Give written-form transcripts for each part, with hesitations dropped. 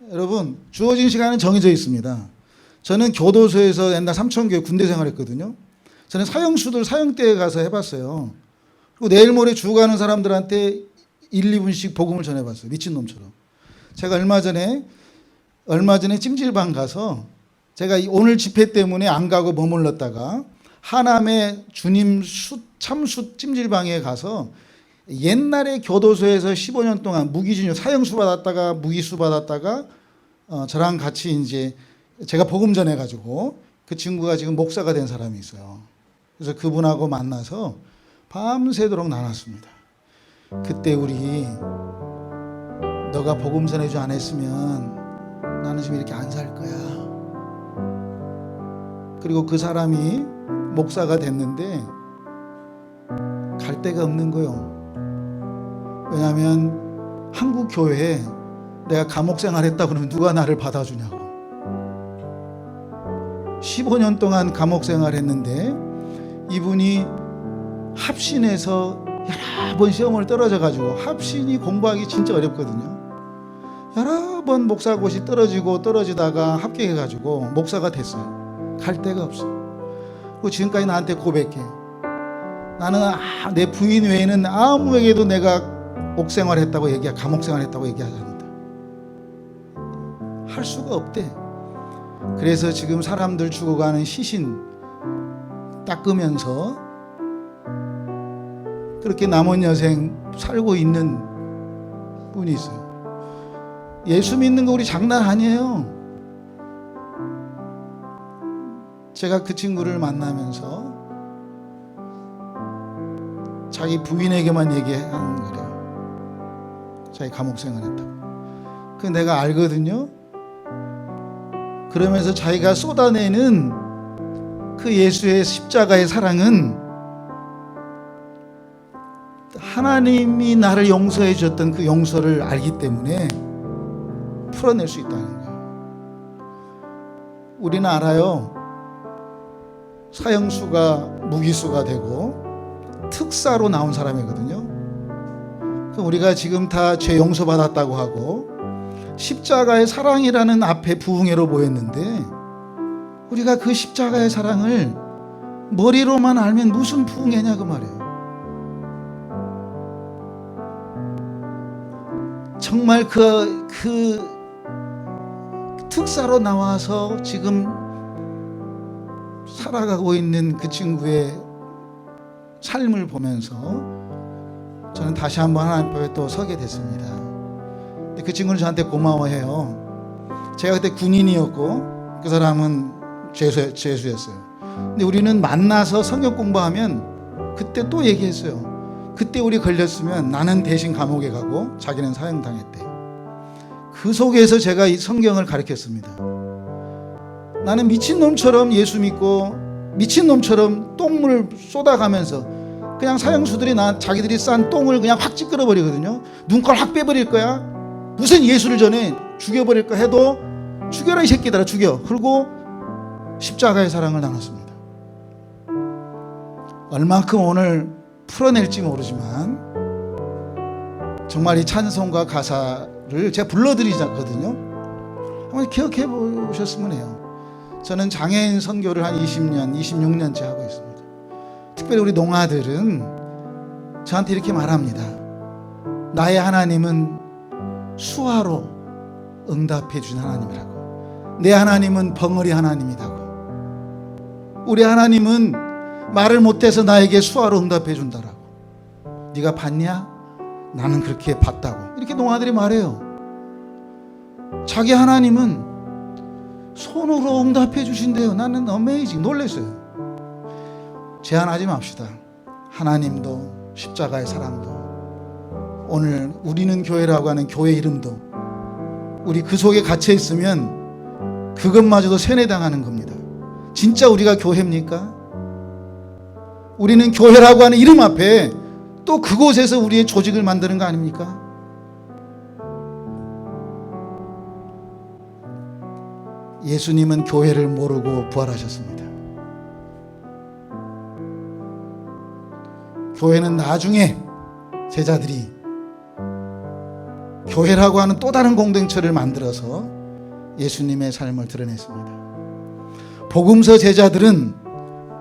여러분, 주어진 시간은 정해져 있습니다. 저는 교도소에서 옛날 삼천교회 군대 생활했거든요. 저는 사형수들 사형대에 가서 해봤어요. 그리고 내일 모레 죽어가는 사람들한테 1, 2분씩 복음을 전해봤어요. 미친놈처럼. 제가 얼마 전에 찜질방 가서 제가 오늘 집회 때문에 안 가고 머물렀다가 하남의 주님 참숯 찜질방에 가서 옛날에 교도소에서 15년 동안 무기징역 사형수 받았다가 무기수 받았다가 저랑 같이 이제 제가 복음 전해가지고 그 친구가 지금 목사가 된 사람이 있어요. 그래서 그분하고 만나서 밤새도록 나눴습니다. 그때 우리 너가 복음 전해주 안 했으면 나는 지금 이렇게 안 살 거야. 그리고 그 사람이 목사가 됐는데 갈 데가 없는 거예요. 왜냐하면 한국 교회에 내가 감옥 생활했다 그러면 누가 나를 받아주냐고. 15년 동안 감옥 생활했는데 이분이 합신해서 여러 번 시험을 떨어져가지고, 합신이 공부하기 진짜 어렵거든요. 여러 번 목사고시 떨어지다가 합격해가지고 목사가 됐어요. 갈 데가 없어. 그리고 지금까지 나한테 고백해. 나는 내 부인 외에는 아무에게도 내가 옥생활했다고 감옥 생활했다고 얘기하지 않는다. 할 수가 없대. 그래서 지금 사람들 죽어가는 시신 닦으면서 그렇게 남은 여생 살고 있는 분이 있어요. 예수 믿는 거 우리 장난 아니에요. 제가 그 친구를 만나면서 자기 부인에게만 얘기하는 거래요. 자기 감옥 생활했다고. 그 내가 알거든요. 그러면서 자기가 쏟아내는 그 예수의 십자가의 사랑은 하나님이 나를 용서해 줬던 그 용서를 알기 때문에 풀어낼 수 있다는 거예요. 우리는 알아요. 사형수가 무기수가 되고 특사로 나온 사람이거든요. 우리가 지금 다 죄 용서받았다고 하고 십자가의 사랑이라는 앞에 부흥회로 모였는데, 우리가 그 십자가의 사랑을 머리로만 알면 무슨 부흥회냐 그 말이에요. 정말 그 특사로 나와서 지금 살아가고 있는 그 친구의 삶을 보면서 저는 다시 한번 하나님 앞에 또 서게 됐습니다. 근데 그 친구는 저한테 고마워해요. 제가 그때 군인이었고 그 사람은 죄수였어요. 근데 우리는 만나서 성경 공부하면 그때 또 얘기했어요. 그때 우리 걸렸으면 나는 대신 감옥에 가고 자기는 사형당했대. 그 속에서 제가 이 성경을 가르쳤습니다. 나는 미친놈처럼 예수 믿고 미친놈처럼 똥물 쏟아가면서 그냥 사형수들이 자기들이 싼 똥을 그냥 확 찌끄러 버리거든요. 눈깔 확 빼버릴 거야. 무슨 예수를 전해 죽여버릴 거 해도 죽여라 이 새끼들아, 죽여. 그리고 십자가의 사랑을 나눴습니다. 얼만큼 오늘 풀어낼지 모르지만 정말 이 찬송과 가사를 제가 불러드리거든요. 한번 기억해 보셨으면 해요. 저는 장애인 선교를 한 20년, 26년째 하고 있습니다. 특별히 우리 농아들은 저한테 이렇게 말합니다. 나의 하나님은 수화로 응답해 준 하나님이라고. 내 하나님은 벙어리 하나님이라고. 우리 하나님은 말을 못해서 나에게 수화로 응답해 준다라고. 네가 봤냐? 나는 그렇게 봤다고. 이렇게 농아들이 말해요. 자기 하나님은 손으로 응답해 주신대요. 나는 어메이징, 놀랐어요. 제한하지 맙시다. 하나님도 십자가의 사랑도 오늘 우리는 교회라고 하는 교회 이름도 우리 그 속에 갇혀 있으면 그것마저도 세뇌당하는 겁니다. 진짜 우리가 교회입니까? 우리는 교회라고 하는 이름 앞에 또 그곳에서 우리의 조직을 만드는 거 아닙니까? 예수님은 교회를 모르고 부활하셨습니다. 교회는 나중에 제자들이 교회라고 하는 또 다른 공동체를 만들어서 예수님의 삶을 드러냈습니다. 복음서 제자들은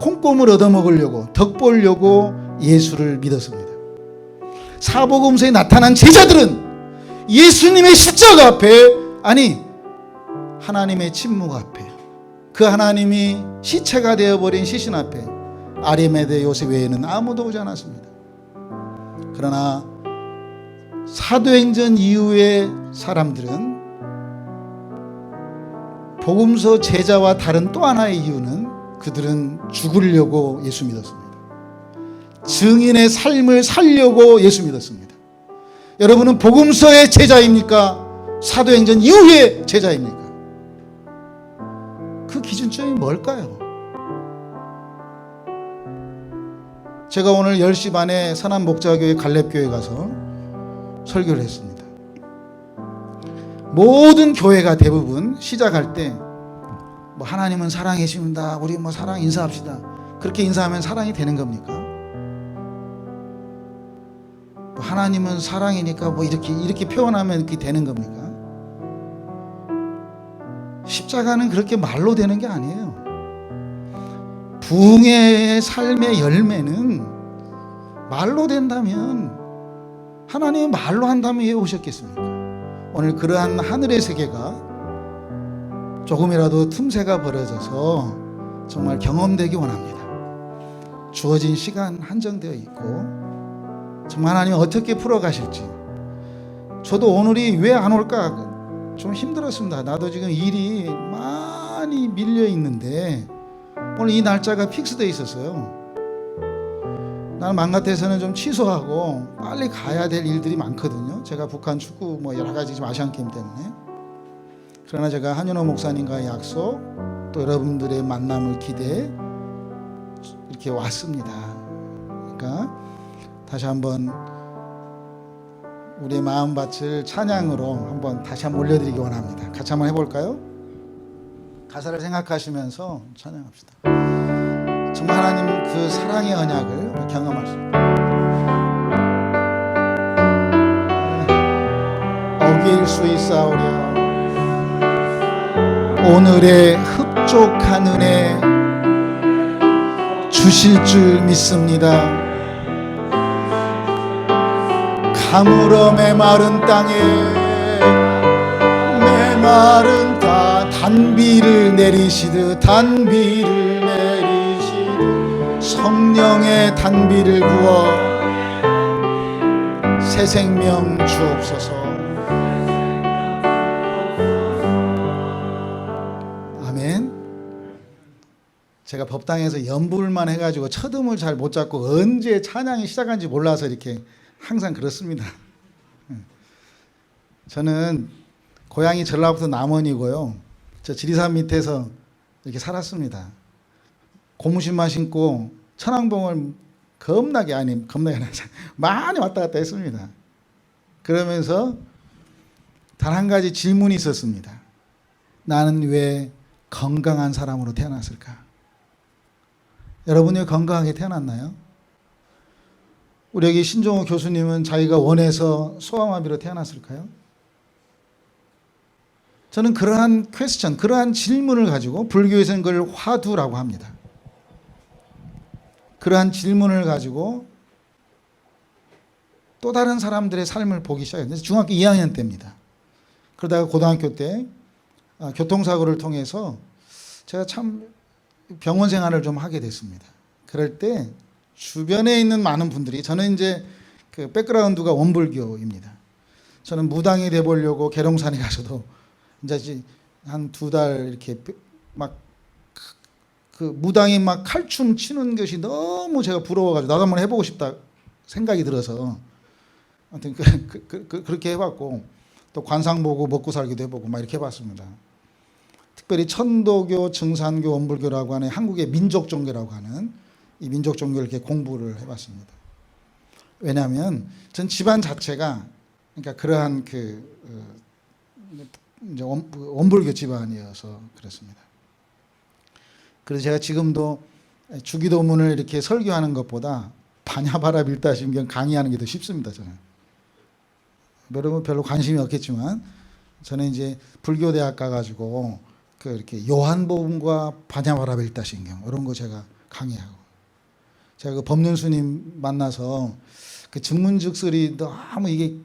콩고물 얻어먹으려고, 덕 보려고 예수를 믿었습니다. 사복음서에 나타난 제자들은 예수님의 십자가 앞에, 아니 하나님의 침묵 앞에, 그 하나님이 시체가 되어버린 시신 앞에 아리마대 요셉 외에는 아무도 오지 않았습니다. 그러나 사도행전 이후의 사람들은 복음서 제자와 다른 또 하나의 이유는 그들은 죽으려고 예수 믿었습니다. 증인의 삶을 살려고 예수 믿었습니다. 여러분은 복음서의 제자입니까? 사도행전 이후의 제자입니까? 그 기준점이 뭘까요? 제가 오늘 10시 반에 선한목자교회 갈렙교회 가서 설교를 했습니다. 모든 교회가 대부분 시작할 때 뭐 하나님은 사랑이십니다, 우리 뭐 사랑 인사합시다, 그렇게 인사하면 사랑이 되는 겁니까? 뭐 하나님은 사랑이니까 뭐 이렇게 표현하면 그게 되는 겁니까? 십자가는 그렇게 말로 되는 게 아니에요. 부흥의 삶의 열매는 말로 된다면, 하나님이 말로 한다면 왜 오셨겠습니까? 오늘 그러한 하늘의 세계가 조금이라도 틈새가 벌어져서 정말 경험되기 원합니다. 주어진 시간 한정되어 있고 정말 하나님이 어떻게 풀어가실지. 저도 오늘이 왜 안 올까 좀 힘들었습니다. 나도 지금 일이 많이 밀려 있는데 오늘 이 날짜가 픽스되어 있었어요. 나는 맘 같아서는 좀 취소하고 빨리 가야 될 일들이 많거든요. 제가 북한 축구 뭐 여러 가지 지금 아시안 게임 때문에. 그러나 제가 한윤호 목사님과의 약속, 또 여러분들의 만남을 기대해 이렇게 왔습니다. 그러니까 다시 한번 우리의 마음밭을 찬양으로 한번 다시 한번 올려드리기 원합니다. 같이 한번 해볼까요? 가사를 생각하시면서 찬양합시다. 정말 하나님 그 사랑의 언약을 경험할 수 있습니다. 어길 수 있사오랴. 오늘의 흡족한 은혜 주실 줄 믿습니다. 가물어 메마른 땅에 메마른 단비를 내리시듯 성령의 단비를 부어 새 생명 주옵소서. 아멘. 제가 법당에서 연불만 해가지고 첫음을 잘 못 잡고 언제 찬양이 시작한지 몰라서 이렇게 항상 그렇습니다. 저는 고향이 전라북도 남원이고요. 저 지리산 밑에서 이렇게 살았습니다. 고무신만 신고 천왕봉을 겁나게 많이 왔다 갔다 했습니다. 그러면서 단 한 가지 질문이 있었습니다. 나는 왜 건강한 사람으로 태어났을까? 여러분이 건강하게 태어났나요? 우리 여기 신종호 교수님은 자기가 원해서 소아마비로 태어났을까요? 저는 그러한 퀘스천, 그러한 질문을 가지고, 불교에서는 그걸 화두라고 합니다. 그러한 질문을 가지고 또 다른 사람들의 삶을 보기 시작했는데 중학교 2학년 때입니다. 그러다가 고등학교 때 교통사고를 통해서 제가 참 병원 생활을 좀 하게 됐습니다. 그럴 때 주변에 있는 많은 분들이, 저는 이제 그 백그라운드가 원불교입니다. 저는 무당이 돼 보려고 계룡산에 가서도 이제 한 2달 이렇게 막 그 무당이 막 칼춤 치는 것이 너무 제가 부러워가지고 나도 한번 해보고 싶다 생각이 들어서 아무튼 그렇게 해봤고, 또 관상 보고 먹고 살기도 해보고 막 이렇게 해봤습니다. 특별히 천도교, 증산교, 원불교라고 하는 한국의 민족 종교라고 하는 이 민족 종교를 이렇게 공부를 해봤습니다. 왜냐하면 전 집안 자체가, 그러니까 그러한 이제 원불교 집안이어서 그렇습니다. 그래서 제가 지금도 주기도문을 이렇게 설교하는 것보다 바냐바라 밀다심경 강의하는 게 더 쉽습니다. 저는. 여러분 별로 관심이 없겠지만 저는 이제 불교 대학 가가지고 그 이렇게 요한복음과 바냐바라벨타신경 이런 거 제가 강의하고, 제가 그 법륜 스님 만나서 그 증문즉설이 너무 이게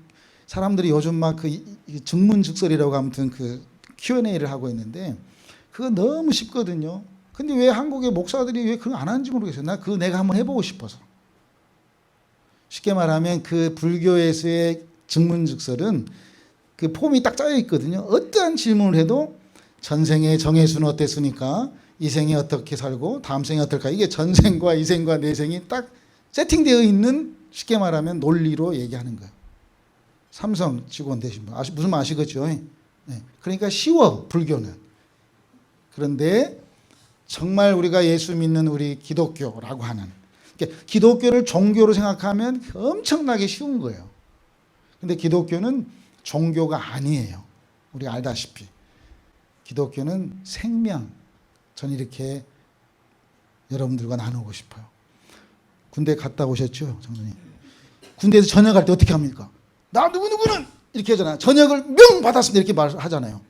사람들이 요즘 막 그 증문즉설이라고 아무튼 그 Q&A를 하고 있는데 그거 너무 쉽거든요. 근데 왜 한국의 목사들이 왜 그거 안 하는지 모르겠어요. 나 그거 내가 한번 해보고 싶어서. 쉽게 말하면 그 불교에서의 증문즉설은 그 폼이 딱 짜여 있거든요. 어떠한 질문을 해도 전생에 정해수는 어땠으니까 이 생에 어떻게 살고 다음 생에 어떨까, 이게 전생과 이생과 내생이 딱 세팅되어 있는, 쉽게 말하면 논리로 얘기하는 거예요. 삼성 직원 되신 분 무슨 말 아시겠죠? 네. 그러니까 쉬워 불교는. 그런데 정말 우리가 예수 믿는 우리 기독교라고 하는, 그러니까 기독교를 종교로 생각하면 엄청나게 쉬운 거예요. 근데 기독교는 종교가 아니에요. 우리 알다시피 기독교는 생명. 저는 이렇게 여러분들과 나누고 싶어요. 군대 갔다 오셨죠, 장로님? 군대에서 전역할 때 어떻게 합니까? 나 누구누구는 이렇게 하잖아요. 전역을 명 받았습니다 이렇게 말하잖아요.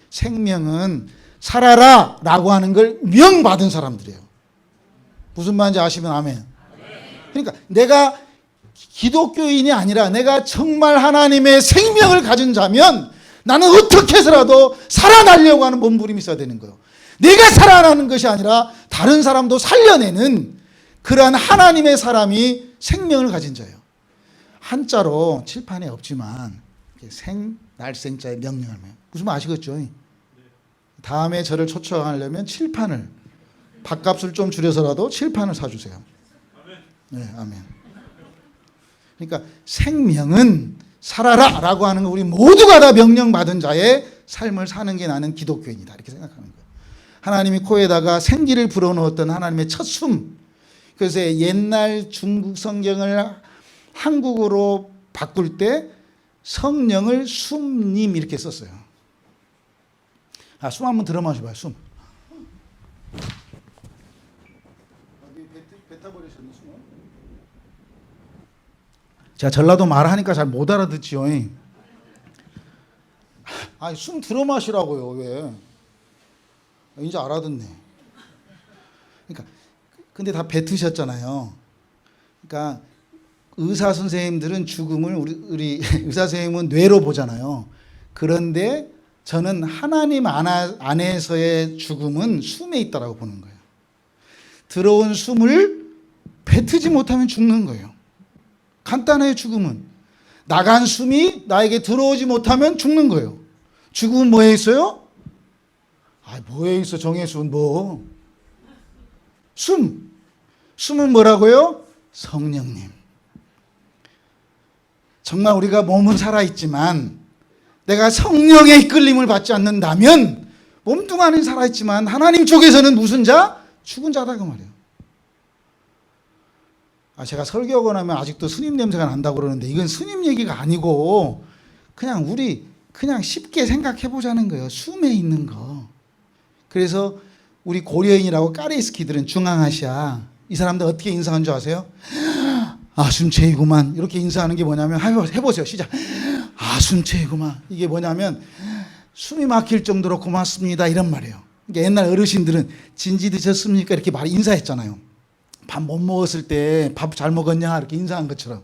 생명은 살아라 라고 하는 걸 명 받은 사람들이에요. 무슨 말인지 아시면 아멘. 그러니까 내가 기독교인이 아니라 내가 정말 하나님의 생명을 가진 자면 나는 어떻게 해서라도 살아나려고 하는 몸부림이 있어야 되는 거예요. 내가 살아나는 것이 아니라 다른 사람도 살려내는 그러한 하나님의 사람이 생명을 가진 자예요. 한자로 칠판에 없지만 날생자의 명령을 무슨 말 아시겠죠? 다음에 저를 초청하려면 칠판을, 밥값을 좀 줄여서라도 칠판을 사주세요. 네, 아멘. 그러니까 생명은 살아라 라고 하는 거, 우리 모두가 다 명령받은 자의 삶을 사는 게 나는 기독교인이다 이렇게 생각하는 거예요. 하나님이 코에다가 생기를 불어넣었던 하나님의 첫 숨. 그래서 옛날 중국 성경을 한국어로 바꿀 때 성령을 숨님 이렇게 썼어요. 숨 한번 들어 마셔봐요. 숨. 뱉어버리셨네 숨을. 제가 전라도 말하니까 잘 못 알아듣지요. 숨 들어 마시라고요. 왜? 이제 알아듣네. 그러니까 근데 다 뱉으셨잖아요. 그러니까 의사 선생님들은 죽음을 우리 의사 선생님은 뇌로 보잖아요. 그런데 저는 하나님 안에서의 죽음은 숨에 있다라고 보는 거예요. 들어온 숨을 뱉지 못하면 죽는 거예요. 간단해요. 죽음은 나간 숨이 나에게 들어오지 못하면 죽는 거예요. 죽음은 뭐에 있어요? 뭐에 있어? 정예수는 뭐? 숨은 뭐라고요? 성령님. 정말 우리가 몸은 살아있지만 내가 성령의 이끌림을 받지 않는다면 몸뚱아리는 살아있지만 하나님 쪽에서는 무슨 자? 죽은 자다 그 말이에요. 제가 설교하고 나면 아직도 스님 냄새가 난다고 그러는데 이건 스님 얘기가 아니고 그냥 쉽게 생각해 보자는 거예요. 숨에 있는 거. 그래서 우리 고려인이라고 까레이스키들은 중앙아시아 이 사람들 어떻게 인사한 줄 아세요? 숨체이구만 이렇게 인사하는 게 뭐냐면 해보세요. 시작. 숨체이구만. 이게 뭐냐면 숨이 막힐 정도로 고맙습니다 이런 말이에요. 그러니까 옛날 어르신들은 진지 드셨습니까 이렇게 인사했잖아요. 밥 못 먹었을 때 밥 잘 먹었냐 이렇게 인사한 것처럼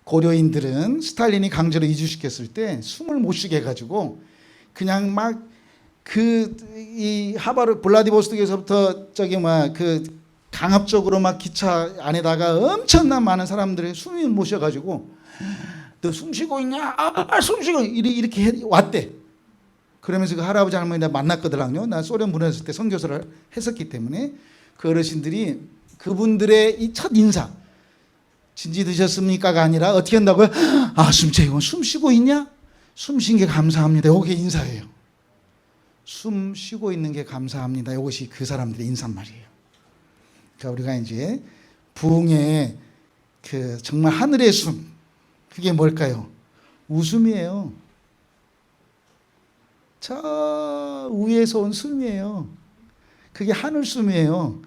고려인들은 스탈린이 강제로 이주시켰을 때 숨을 못 쉬게 해가지고 그냥 막 이 블라디보스톡에서부터 강압적으로 막 기차 안에다가 엄청난 많은 사람들의 숨을 못 쉬어가지고 너 숨 쉬고 있냐? 숨 쉬고 이렇게 왔대. 그러면서 그 할아버지 할머니 나 만났거든요. 나 소련 문화였을 때 선교사를 했었기 때문에 그 어르신들이 그분들의 이 첫 인사 진지 드셨습니까가 아니라 어떻게 한다고요? 숨 쉬고 있냐? 숨 쉰 게 감사합니다. 이게 인사예요. 숨 쉬고 있는 게 감사합니다. 이것이 그 사람들의 인사말이에요. 그러니까 우리가 이제 부흥의 정말 하늘의 숨, 그게 뭘까요? 웃음이에요. 저 위에서 온 숨이에요. 그게 하늘 숨이에요.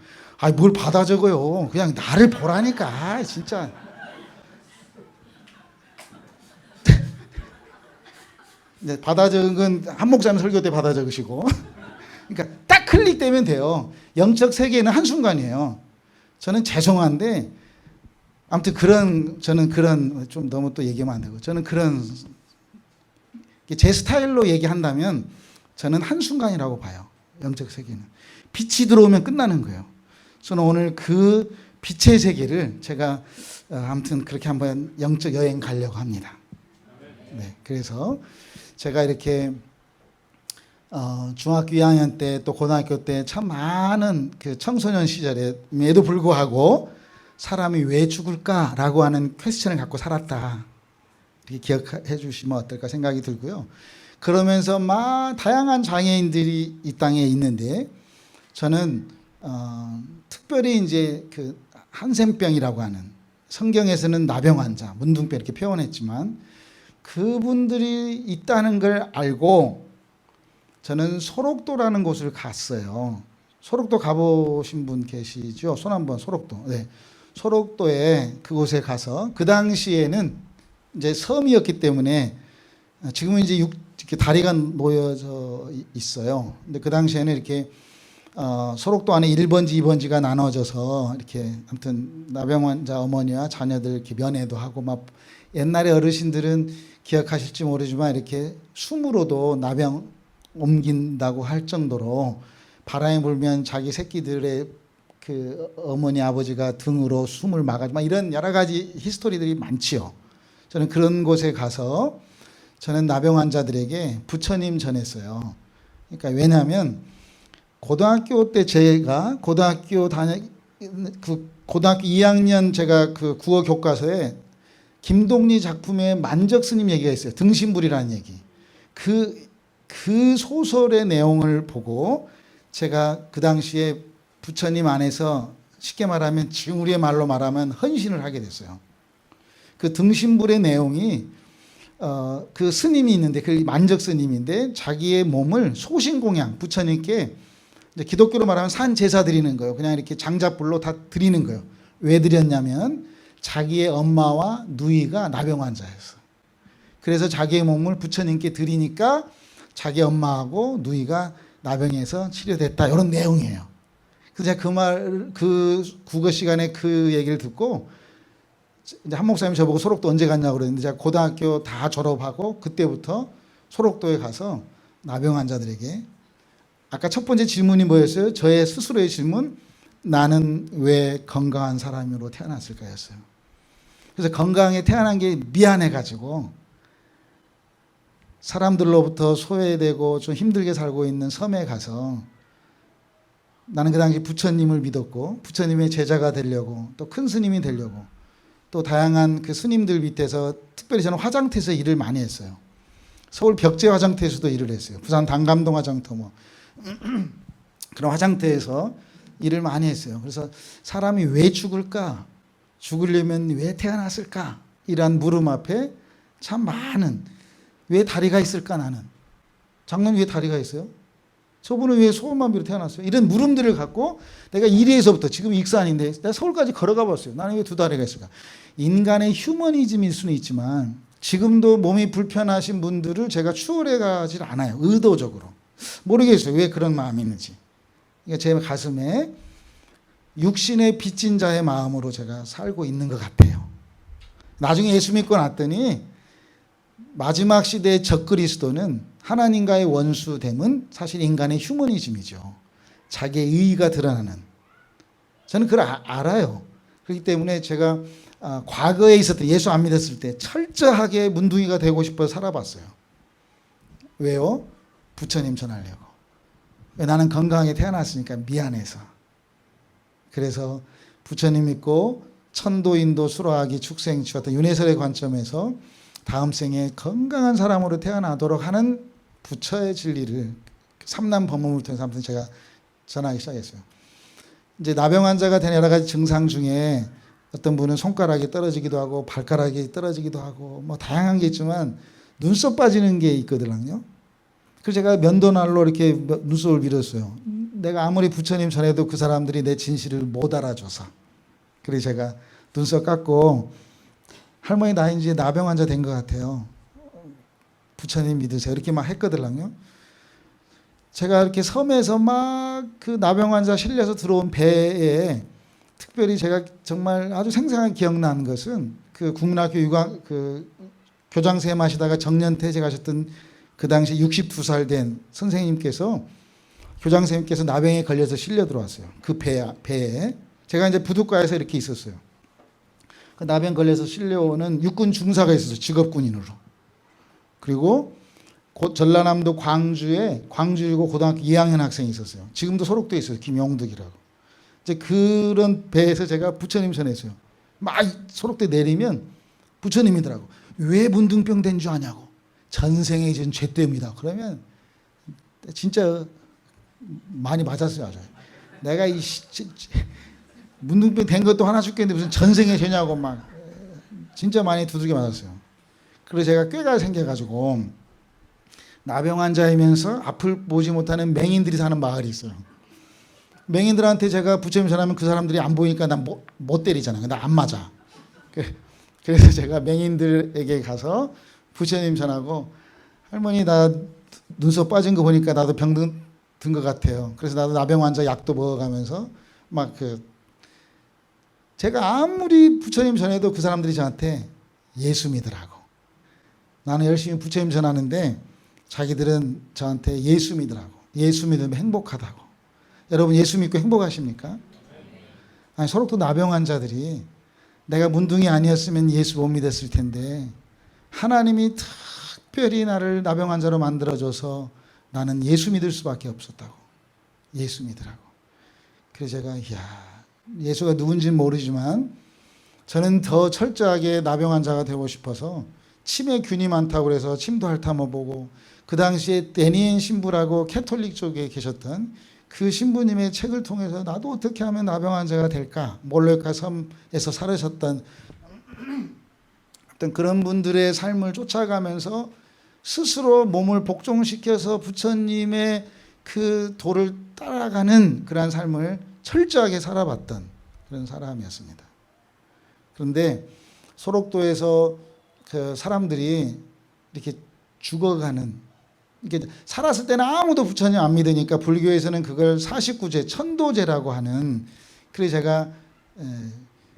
뭘 받아 적어요. 그냥 나를 보라니까. 진짜. 이제 받아 적은 한 목사님 설교 때 받아 적으시고 그러니까 딱 클릭되면 돼요. 영적 세계는 한순간이에요. 저는 죄송한데 아무튼 저는 그런 좀 너무 또 얘기하면 안 되고 저는 그런 제 스타일로 얘기한다면 저는 한순간이라고 봐요. 영적 세계는. 빛이 들어오면 끝나는 거예요. 저는 오늘 그 빛의 세계를 제가 아무튼 그렇게 한번 영적 여행 가려고 합니다. 네, 그래서 제가 이렇게 중학교 2학년 때 또 고등학교 때 참 많은 그 청소년 시절에도 불구하고 사람이 왜 죽을까라고 하는 퀘스천을 갖고 살았다. 이렇게 기억해 주시면 어떨까 생각이 들고요. 그러면서 다양한 장애인들이 이 땅에 있는데 저는 특별히 이제 그 한센병이라고 하는 성경에서는 나병 환자, 문둥병 이렇게 표현했지만 그분들이 있다는 걸 알고 저는 소록도라는 곳을 갔어요. 소록도 가보신 분 계시죠? 손 한번 소록도. 네. 소록도에 그곳에 가서 그 당시에는 이제 섬이었기 때문에 지금은 이제 이렇게 다리가 모여져 있어요. 근데 그 당시에는 이렇게 소록도 안에 1번지, 2번지가 나눠져서 이렇게 아무튼 나병 환자 어머니와 자녀들 이렇게 면회도 하고 막 옛날에 어르신들은 기억하실지 모르지만 이렇게 숨으로도 나병 옮긴다고 할 정도로 바람이 불면 자기 새끼들의 그 어머니 아버지가 등으로 숨을 막아주고 막 이런 여러 가지 히스토리들이 많지요. 저는 그런 곳에 가서 저는 나병 환자들에게 부처님 전했어요. 그러니까 왜냐하면 고등학교 때 제가 고등학교 2학년 제가 그 국어 교과서에 김동리 작품의 만적 스님 얘기가 있어요. 등신불이라는 얘기. 그 소설의 내용을 보고 제가 그 당시에 부처님 안에서 쉽게 말하면 지금 우리의 말로 말하면 헌신을 하게 됐어요. 그 등신불의 내용이 그 스님이 있는데 그 만적 스님인데 자기의 몸을 소신공양 부처님께 이제 기독교로 말하면 산 제사 드리는 거예요. 그냥 이렇게 장작불로 다 드리는 거예요. 왜 드렸냐면 자기의 엄마와 누이가 나병 환자였어. 그래서 자기의 몸을 부처님께 드리니까 자기 엄마하고 누이가 나병에서 치료됐다. 이런 내용이에요. 그래서 제가 그 국어 시간에 그 얘기를 듣고 이제 한 목사님이 저보고 소록도 언제 갔냐고 그랬는데 제가 고등학교 다 졸업하고 그때부터 소록도에 가서 나병 환자들에게 아까 첫 번째 질문이 뭐였어요? 저의 스스로의 질문, 나는 왜 건강한 사람으로 태어났을까였어요. 그래서 건강하게 태어난 게 미안해가지고 사람들로부터 소외되고 좀 힘들게 살고 있는 섬에 가서 나는 그 당시 부처님을 믿었고 부처님의 제자가 되려고 또 큰 스님이 되려고 또 다양한 그 스님들 밑에서 특별히 저는 화장터에서 일을 많이 했어요. 서울 벽제 화장터에서도 일을 했어요. 부산 단감동 화장터 뭐 그런 화장터에서 일을 많이 했어요. 그래서 사람이 왜 죽을까? 죽으려면 왜 태어났을까? 이란 물음 앞에 참 많은 왜 다리가 있을까 나는? 장로님 왜 다리가 있어요? 저분은 왜 소원만비로 태어났어요? 이런 물음들을 갖고 내가 이리에서부터 지금 익산인데 내가 서울까지 걸어가 봤어요. 나는 왜 두 다리가 있을까? 인간의 휴머니즘일 수는 있지만 지금도 몸이 불편하신 분들을 제가 추월해 가질 않아요. 의도적으로. 모르겠어요. 왜 그런 마음이 있는지. 그러니까 제 가슴에 육신의 빚진 자의 마음으로 제가 살고 있는 것 같아요. 나중에 예수 믿고 났더니 마지막 시대의 적그리스도는 하나님과의 원수됨은 사실 인간의 휴머니즘이죠. 자기의 의의가 드러나는. 저는 그걸 알아요. 그렇기 때문에 제가 과거에 있었던 예수 안 믿었을 때 철저하게 문둥이가 되고 싶어서 살아봤어요. 왜요? 부처님 전하려고. 나는 건강하게 태어났으니까 미안해서. 그래서 부처님 믿고 천도인도 수로하기 축생치 어떤 윤회설의 관점에서 다음 생에 건강한 사람으로 태어나도록 하는 부처의 진리를 삼남 법문을 통해서 아무튼 제가 전하기 시작했어요. 이제 나병 환자가 된 여러 가지 증상 중에 어떤 분은 손가락이 떨어지기도 하고 발가락이 떨어지기도 하고 뭐 다양한 게 있지만 눈썹 빠지는 게 있거든요. 그래서 제가 면도날로 이렇게 눈썹을 밀었어요. 내가 아무리 부처님 전해도 그 사람들이 내 진실을 못 알아줘서. 그래서 제가 눈썹 깎고 할머니 나 이제 나병 환자 된 것 같아요. 부처님 믿으세요. 이렇게 막 했거든요. 제가 이렇게 섬에서 막 그 나병 환자 실려서 들어온 배에 특별히 제가 정말 아주 생생하게 기억나는 것은 그 국민학교 그 교장선생님 하시다가 정년퇴직하셨던 그 당시 62살 된 선생님께서 교장선생님께서 나병에 걸려서 실려 들어왔어요. 그 배에. 제가 이제 부둣가에서 이렇게 있었어요. 그 나병 걸려서 실려오는 육군 중사가 있었어요. 직업군인으로. 그리고 전라남도 광주이고 고등학교 2학년 학생이 있었어요. 지금도 소록도에 있어요. 김용득이라고. 이제 그런 배에서 제가 부처님 전했어요. 막 소록도에 내리면 부처님이더라고. 왜 문둥병 된 줄 아냐고. 전생에 지은 죄 때문이다. 그러면 진짜 많이 맞았어요. 아주. 내가 문둥병 된 것도 하나 죽겠는데 무슨 전생에 죄냐고 막 진짜 많이 두들겨 맞았어요. 그래서 제가 꾀가 생겨가지고 나병 환자이면서 앞을 보지 못하는 맹인들이 사는 마을이 있어요. 맹인들한테 제가 부처님 전하면 그 사람들이 안 보이니까 난 못 때리잖아요. 나 안 맞아. 그래서 제가 맹인들에게 가서 부처님 전하고 할머니 나 눈썹 빠진 거 보니까 나도 병 든 것 같아요. 그래서 나도 나병 환자 약도 먹어가면서 막 제가 아무리 부처님 전해도 그 사람들이 저한테 예수 믿으라고. 나는 열심히 부처님 전하는데 자기들은 저한테 예수 믿으라고. 예수 믿으면 행복하다고. 여러분 예수 믿고 행복하십니까? 아니 소록도 나병 환자들이 내가 문둥이 아니었으면 예수 못 믿었을 텐데 하나님이 특별히 나를 나병 환자로 만들어줘서 나는 예수 믿을 수밖에 없었다고. 예수 믿으라고. 그래서 제가 예수가 누군지는 모르지만 저는 더 철저하게 나병 환자가 되고 싶어서 침에 균이 많다고 그래서 침도 핥아먹어보고 그 당시에 데니엔 신부라고 캐톨릭 쪽에 계셨던 그 신부님의 책을 통해서 나도 어떻게 하면 나병 환자가 될까? 몰레카 섬에서 살으셨던 어떤 그런 분들의 삶을 쫓아가면서 스스로 몸을 복종시켜서 부처님의 그 도를 따라가는 그러한 삶을 철저하게 살아봤던 그런 사람이었습니다. 그런데 소록도에서 그 사람들이 이렇게 죽어가는, 이게 살았을 때는 아무도 부처님 안 믿으니까 불교에서는 그걸 49제 천도제라고 하는, 그래서 제가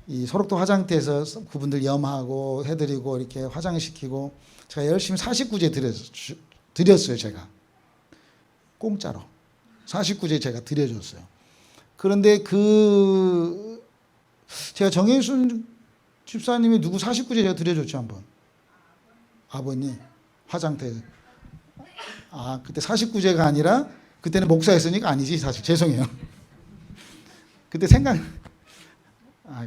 이 소록도 화장터에서 그분들 염하고 해드리고 이렇게 화장시키고 제가 열심히 49제 드렸어요. 제가 공짜로 49제 제가 드려줬어요. 그런데 제가 정혜순 집사님이 누구 49제 제가 드려줬죠 한번. 아버님 화장터에서. 그때 49제가 아니라 그때는 목사였으니까 아니지 사실. 죄송해요. 그때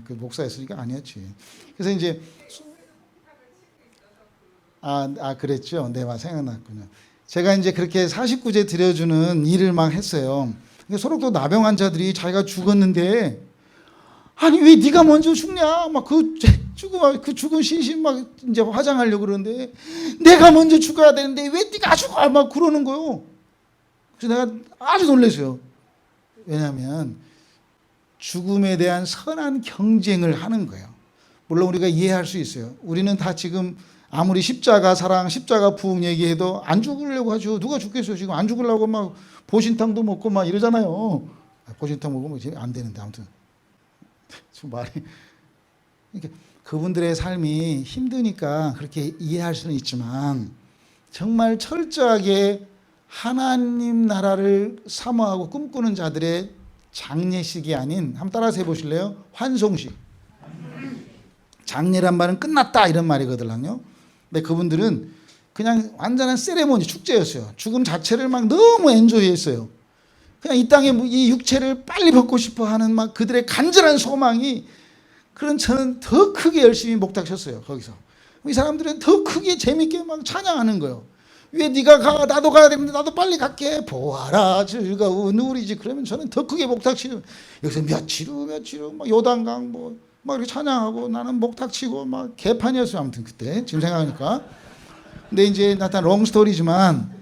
그 목사였으니까 아니었지. 그래서 이제 그랬죠. 네, 생각났군요. 제가 이제 그렇게 49제 드려주는 일을 막 했어요. 근데 소록도 나병 환자들이 자기가 죽었는데 아니 왜 네가 먼저 죽냐? 막 그 죽은 시신 막 이제 화장하려고 그러는데 내가 먼저 죽어야 되는데 왜 네가 죽어? 막 그러는 거요. 그래서 내가 아주 놀랐어요. 왜냐하면 죽음에 대한 선한 경쟁을 하는 거예요. 물론 우리가 이해할 수 있어요. 우리는 다 지금 아무리 십자가 사랑, 십자가 부흥 얘기해도 안 죽으려고 하죠. 누가 죽겠어요? 지금 안 죽으려고 막 보신탕도 먹고 막 이러잖아요. 보신탕 먹으면 안 되는데 아무튼 좀 말이 이렇게 그분들의 삶이 힘드니까 그렇게 이해할 수는 있지만 정말 철저하게 하나님 나라를 사모하고 꿈꾸는 자들의 장례식이 아닌, 한번 따라서 해보실래요? 환송식. 장례란 말은 끝났다 이런 말이거든요. 근데 그분들은 그냥 완전한 세레모니, 축제였어요. 죽음 자체를 막 너무 엔조이했어요. 그냥 이 땅에 이 육체를 빨리 벗고 싶어 하는 막 그들의 간절한 소망이, 그런 저는 더 크게 열심히 목탁쳤어요. 거기서 이 사람들은 더 크게 재밌게 막 찬양하는 거예요. 왜 네가 가? 나도 가야 되는데 나도 빨리 갈게. 보아라 즐거운 우리지. 그러면 저는 더 크게 목탁치고 여기서 며칠 후 막 요단강 막 이렇게 찬양하고 나는 목탁치고 막 개판이었어요. 아무튼 그때 지금 생각하니까. 근데 이제 나타난 롱스토리지만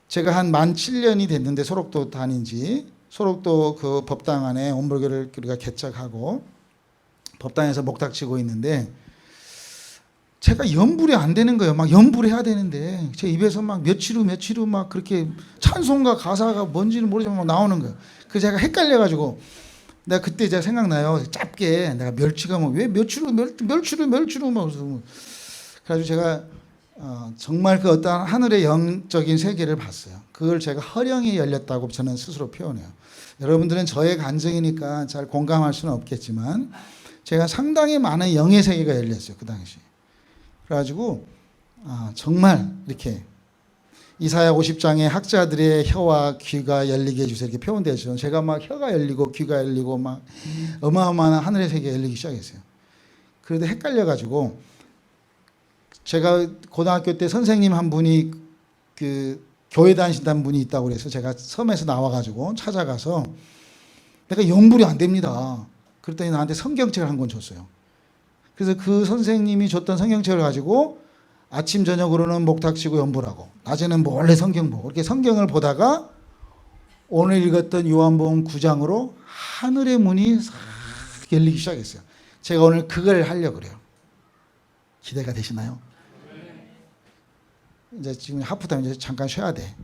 제가 한 만 7년이 됐는데 소록도 다닌 지, 소록도 그 법당 안에 온불교를 우리가 개척하고 법당에서 목탁치고 있는데 제가 염불이 안 되는 거예요. 막 염불해야 되는데 제 입에서 막 며칠 후 막 그렇게 찬송가 가사가 뭔지는 모르지만 막 나오는 거예요. 그래서 제가 헷갈려가지고 내가 그때 제가 생각나요. 짧게 내가 멸치가 뭐 왜 멸치로 막 그래가지고 제가 정말 그 어떤 하늘의 영적인 세계를 봤어요. 그걸 제가 허령이 열렸다고 저는 스스로 표현해요. 여러분들은 저의 간증이니까 잘 공감할 수는 없겠지만 제가 상당히 많은 영의 세계가 열렸어요. 그 당시. 그래가지고 정말 이렇게 이사야 50장에 학자들의 혀와 귀가 열리게 해주세요 이렇게 표현되어 있어요. 제가 막 혀가 열리고 귀가 열리고 막 어마어마한 하늘의 세계가 열리기 시작했어요. 그런데 헷갈려가지고 제가 고등학교 때 선생님 한 분이 그 교회 다니신다는 분이 있다고 그래서 제가 섬에서 나와가지고 찾아가서 내가 영불이 안 됩니다. 그랬더니 나한테 성경책을 한 권 줬어요. 그래서 그 선생님이 줬던 성경책을 가지고 아침 저녁으로는 목탁치고 연불하고 낮에는 몰래 성경 보고 이렇게 성경을 보다가 오늘 읽었던 요한복음 9장으로 하늘의 문이 싹 열리기 시작했어요. 제가 오늘 그걸 하려고 그래요. 기대가 되시나요? 이제 지금 하프타임 이제 잠깐 쉬어야 돼.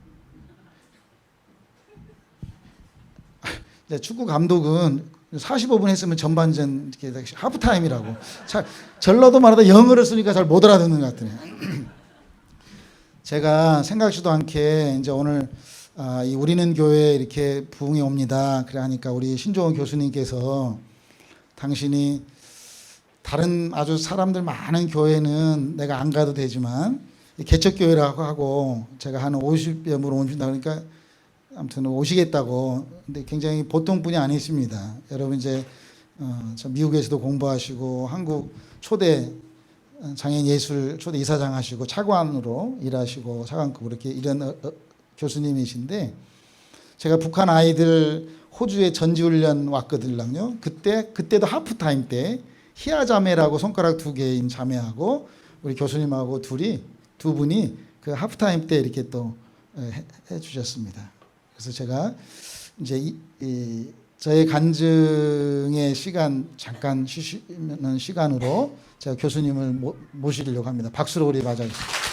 이제 축구 감독은 45분 했으면 전반전 이렇게 하프타임이라고. 전라도 말하다 영어를 쓰니까 잘 못 알아듣는 것 같으네요. 제가 생각지도 않게 이제 오늘 이 우리는 교회에 이렇게 부흥이 옵니다. 그래 하니까 우리 신종원 교수님께서 당신이 다른 아주 사람들 많은 교회는 내가 안 가도 되지만 개척교회라고 하고 제가 한 50여 분 오신다 그러니까 아무튼 오시겠다고. 근데 굉장히 보통 분이 아니십니다. 여러분 이제 미국에서도 공부하시고 한국 초대 장애인 예술 초대 이사장 하시고 차관으로 일하시고 차관급으로 이렇게 이런 교수님이신데 제가 북한 아이들 호주에 전지훈련 왔거든요. 그때도 하프타임 때 희아자매라고 손가락 2개인 자매하고 우리 교수님하고 두 분이 그 하프타임 때 이렇게 또 해 주셨습니다. 그래서 제가 이제 저의 간증의 시간 잠깐 쉬시는 시간으로 제가 교수님을 모시려고 합니다. 박수로 우리 맞아주세요.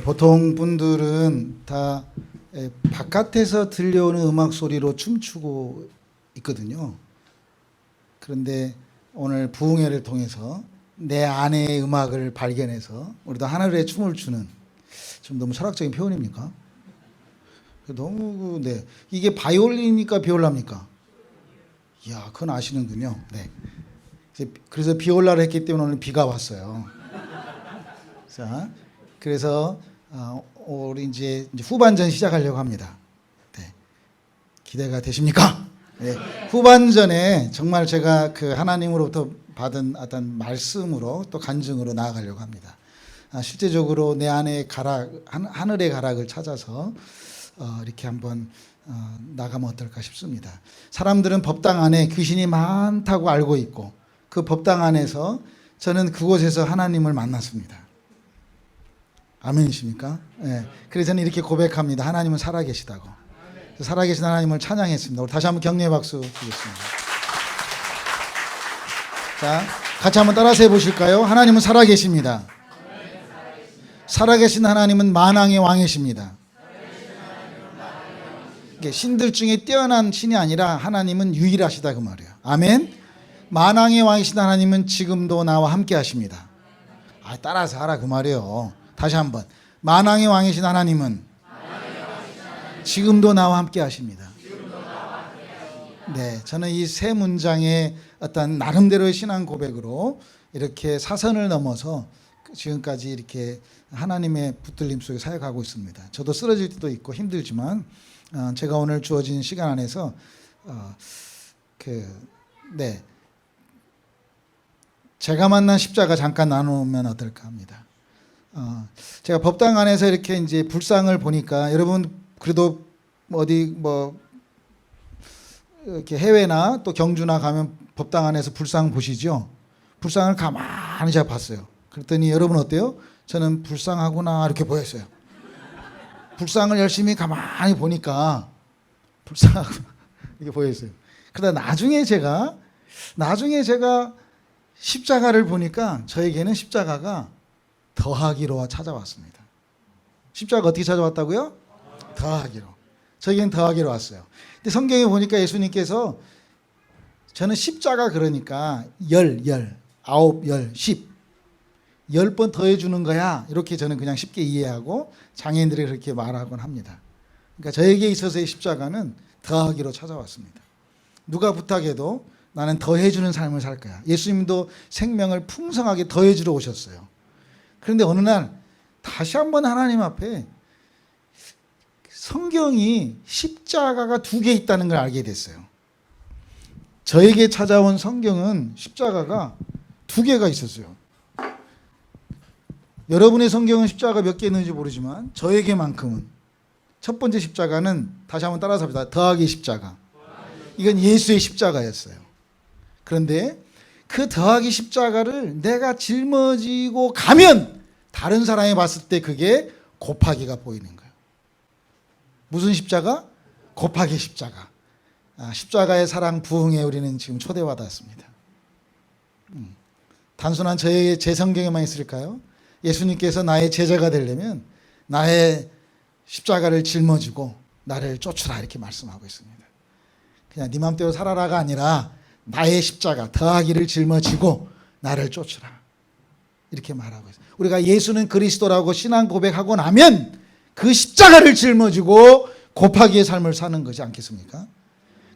보통 분들은 다 바깥에서 들려오는 음악 소리로 춤추고 있거든요. 그런데 오늘 부흥회를 통해서 내 안의 음악을 발견해서 우리도 하늘의 춤을 추는, 좀 너무 철학적인 표현입니까? 너무, 네. 이게 바이올린입니까? 비올라입니까? 이야, 그건 아시는군요. 네. 그래서 비올라를 했기 때문에 오늘 비가 왔어요. 자, 그래서 우리 이제 후반전 시작하려고 합니다. 네. 기대가 되십니까? 네. 후반전에 정말 제가 그 하나님으로부터 받은 어떤 말씀으로 또 간증으로 나아가려고 합니다. 실제적으로 내 안에 하늘의 가락을 찾아서 이렇게 한번 나가면 어떨까 싶습니다. 사람들은 법당 안에 귀신이 많다고 알고 있고, 그 법당 안에서 저는 그곳에서 하나님을 만났습니다. 아멘이십니까? 네. 그래서 저는 이렇게 고백합니다. 하나님은 살아계시다고. 살아계신 하나님을 찬양했습니다. 우리 다시 한번 격려의 박수 드리겠습니다. 자, 같이 한번 따라서 해보실까요? 하나님은 살아계십니다. 살아계신 하나님은 만왕의 왕이십니다. 신들 중에 뛰어난 신이 아니라 하나님은 유일하시다 그 말이에요. 아멘. 만왕의 왕이신 하나님은 지금도 나와 함께 하십니다. 따라서 하라 그 말이에요. 다시 한번. 만왕의 왕이신 하나님은 지금도 나와 함께 하십니다. 네, 저는 이 세 문장의 어떤 나름대로의 신앙 고백으로 이렇게 사선을 넘어서 지금까지 이렇게 하나님의 붙들림 속에 사역하고 있습니다. 저도 쓰러질 때도 있고 힘들지만 제가 오늘 주어진 시간 안에서 제가 만난 십자가 잠깐 나누면 어떨까 합니다. 제가 법당 안에서 이렇게 이제 불상을 보니까, 여러분 그래도 어디 이렇게 해외나 또 경주나 가면 법당 안에서 불상 보시죠? 불상을 가만히 제가 봤어요. 그랬더니 여러분 어때요? 저는 불쌍하구나 이렇게 보였어요. 불쌍을 열심히 가만히 보니까 불쌍하구나 이렇게 보였어요. 그러다 나중에 제가 십자가를 보니까 저에게는 십자가가 더하기로 찾아왔습니다. 십자가 어떻게 찾아왔다고요? 더하기로. 저에게는 더하기로 왔어요. 근데 성경에 보니까 예수님께서, 저는 십자가 그러니까 10, 10번 더해주는 거야, 이렇게 저는 그냥 쉽게 이해하고 장애인들이 그렇게 말하곤 합니다. 그러니까 저에게 있어서의 십자가는 더하기로 찾아왔습니다. 누가 부탁해도 나는 더해주는 삶을 살 거야. 예수님도 생명을 풍성하게 더해주러 오셨어요. 그런데 어느 날 다시 한번 하나님 앞에 성경이 십자가가 2개 있다는 걸 알게 됐어요. 저에게 찾아온 성경은 십자가가 2개가 있었어요. 여러분의 성경은 십자가 몇 개 있는지 모르지만 저에게만큼은, 첫 번째 십자가는 다시 한번 따라서 합니다. 더하기 십자가. 이건 예수의 십자가였어요. 그런데 그 더하기 십자가를 내가 짊어지고 가면 다른 사람이 봤을 때 그게 곱하기가 보이는 거예요. 무슨 십자가? 곱하기 십자가. 십자가의 사랑 부흥에 우리는 지금 초대받았습니다. 단순한 제 성경에만 있을까요? 예수님께서 나의 제자가 되려면 나의 십자가를 짊어지고 나를 쫓으라 이렇게 말씀하고 있습니다. 그냥 네 맘대로 살아라가 아니라 나의 십자가 더하기를 짊어지고 나를 쫓으라 이렇게 말하고 있어요. 우리가 예수는 그리스도라고 신앙 고백하고 나면 그 십자가를 짊어지고 곱하기의 삶을 사는 것이 않겠습니까?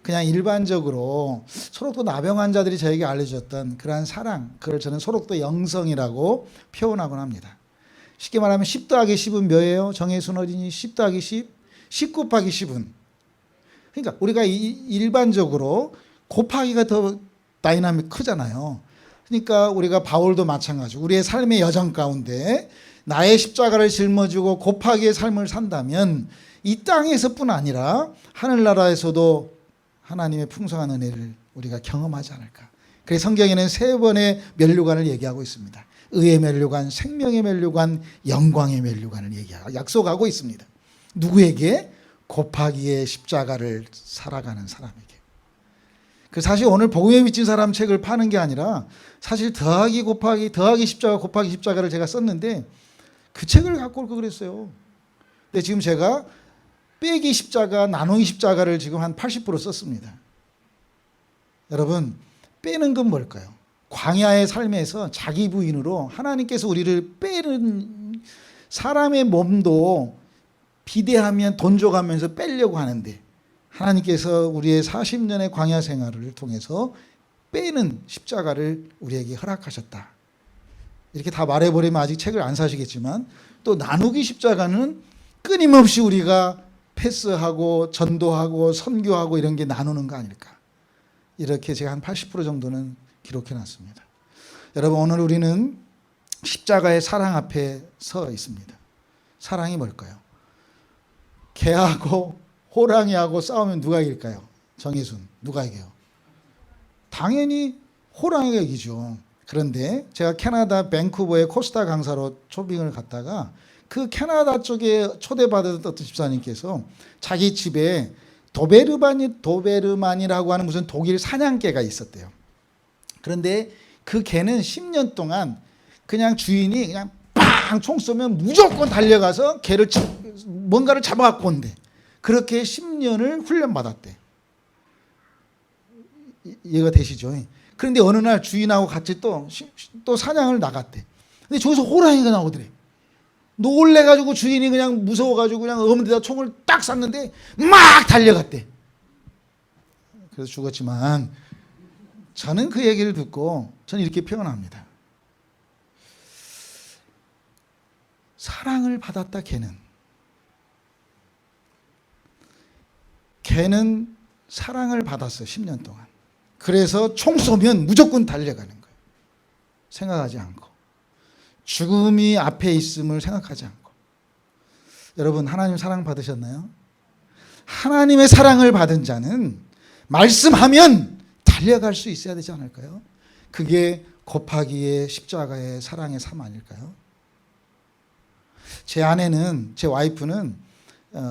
그냥 일반적으로 소록도 나병 환자들이 저에게 알려줬던 그러한 사랑, 그걸 저는 소록도 영성이라고 표현하곤 합니다. 쉽게 말하면 10 더하기 10은 뭐예요? 정혜순 어린이 10 더하기 10? 10 곱하기 10은. 그러니까 우리가 일반적으로 곱하기가 더 다이나믹 크잖아요. 그러니까 우리가 바울도 마찬가지고 우리의 삶의 여정 가운데 나의 십자가를 짊어지고 곱하기의 삶을 산다면 이 땅에서뿐 아니라 하늘나라에서도 하나님의 풍성한 은혜를 우리가 경험하지 않을까. 그래서 성경에는 3번의 면류관을 얘기하고 있습니다. 의의 면류관, 생명의 면류관, 영광의 면류관을 약속하고 있습니다. 누구에게? 곱하기의 십자가를 살아가는 사람에게. 그 사실 오늘 복음에 미친 사람 책을 파는 게 아니라 사실 더하기 곱하기 더하기 십자가 곱하기 십자가를 제가 썼는데 그 책을 갖고 올 걸 그랬어요. 근데 지금 제가 빼기 십자가, 나누기 십자가를 지금 한 80% 썼습니다. 여러분, 빼는 건 뭘까요? 광야의 삶에서 자기 부인으로 하나님께서 우리를 빼는, 사람의 몸도 비대하면 돈 줘가면서 빼려고 하는데 하나님께서 우리의 40년의 광야 생활을 통해서 빼는 십자가를 우리에게 허락하셨다. 이렇게 다 말해버리면 아직 책을 안 사시겠지만, 또 나누기 십자가는 끊임없이 우리가 패스하고 전도하고 선교하고 이런 게 나누는 거 아닐까. 이렇게 제가 한 80% 정도는 기록해 놨습니다. 여러분, 오늘 우리는 십자가의 사랑 앞에 서 있습니다. 사랑이 뭘까요? 개하고 호랑이하고 싸우면 누가 이길까요? 정혜순, 누가 이겨요? 당연히 호랑이가 이기죠. 그런데 제가 캐나다 밴쿠버의 코스타 강사로 초빙을 갔다가 그 캐나다 쪽에 초대받았던 어떤 집사님께서 자기 집에 도베르만이라고 하는 무슨 독일 사냥개가 있었대요. 그런데 그 개는 10년 동안 그냥 주인이 그냥 빵 총 쏘면 무조건 달려가서 개를 뭔가를 잡아갖고 온대. 그렇게 10년을 훈련받았대. 이해가 되시죠? 그런데 어느 날 주인하고 같이 또 사냥을 나갔대. 근데 저기서 호랑이가 나오더래. 놀래가지고 주인이 그냥 무서워가지고 그냥 어머니에다 총을 딱 쐈는데 막 달려갔대. 그래서 죽었지만 저는 그 얘기를 듣고 저는 이렇게 표현합니다. 사랑을 받았다 걔는 사랑을 받았어요. 10년 동안. 그래서 총 쏘면 무조건 달려가는 거예요. 생각하지 않고. 죽음이 앞에 있음을 생각하지 않고. 여러분, 하나님 사랑 받으셨나요? 하나님의 사랑을 받은 자는 말씀하면 달려갈 수 있어야 되지 않을까요? 그게 곱하기의 십자가의 사랑의 삶 아닐까요? 제 아내는, 제 와이프는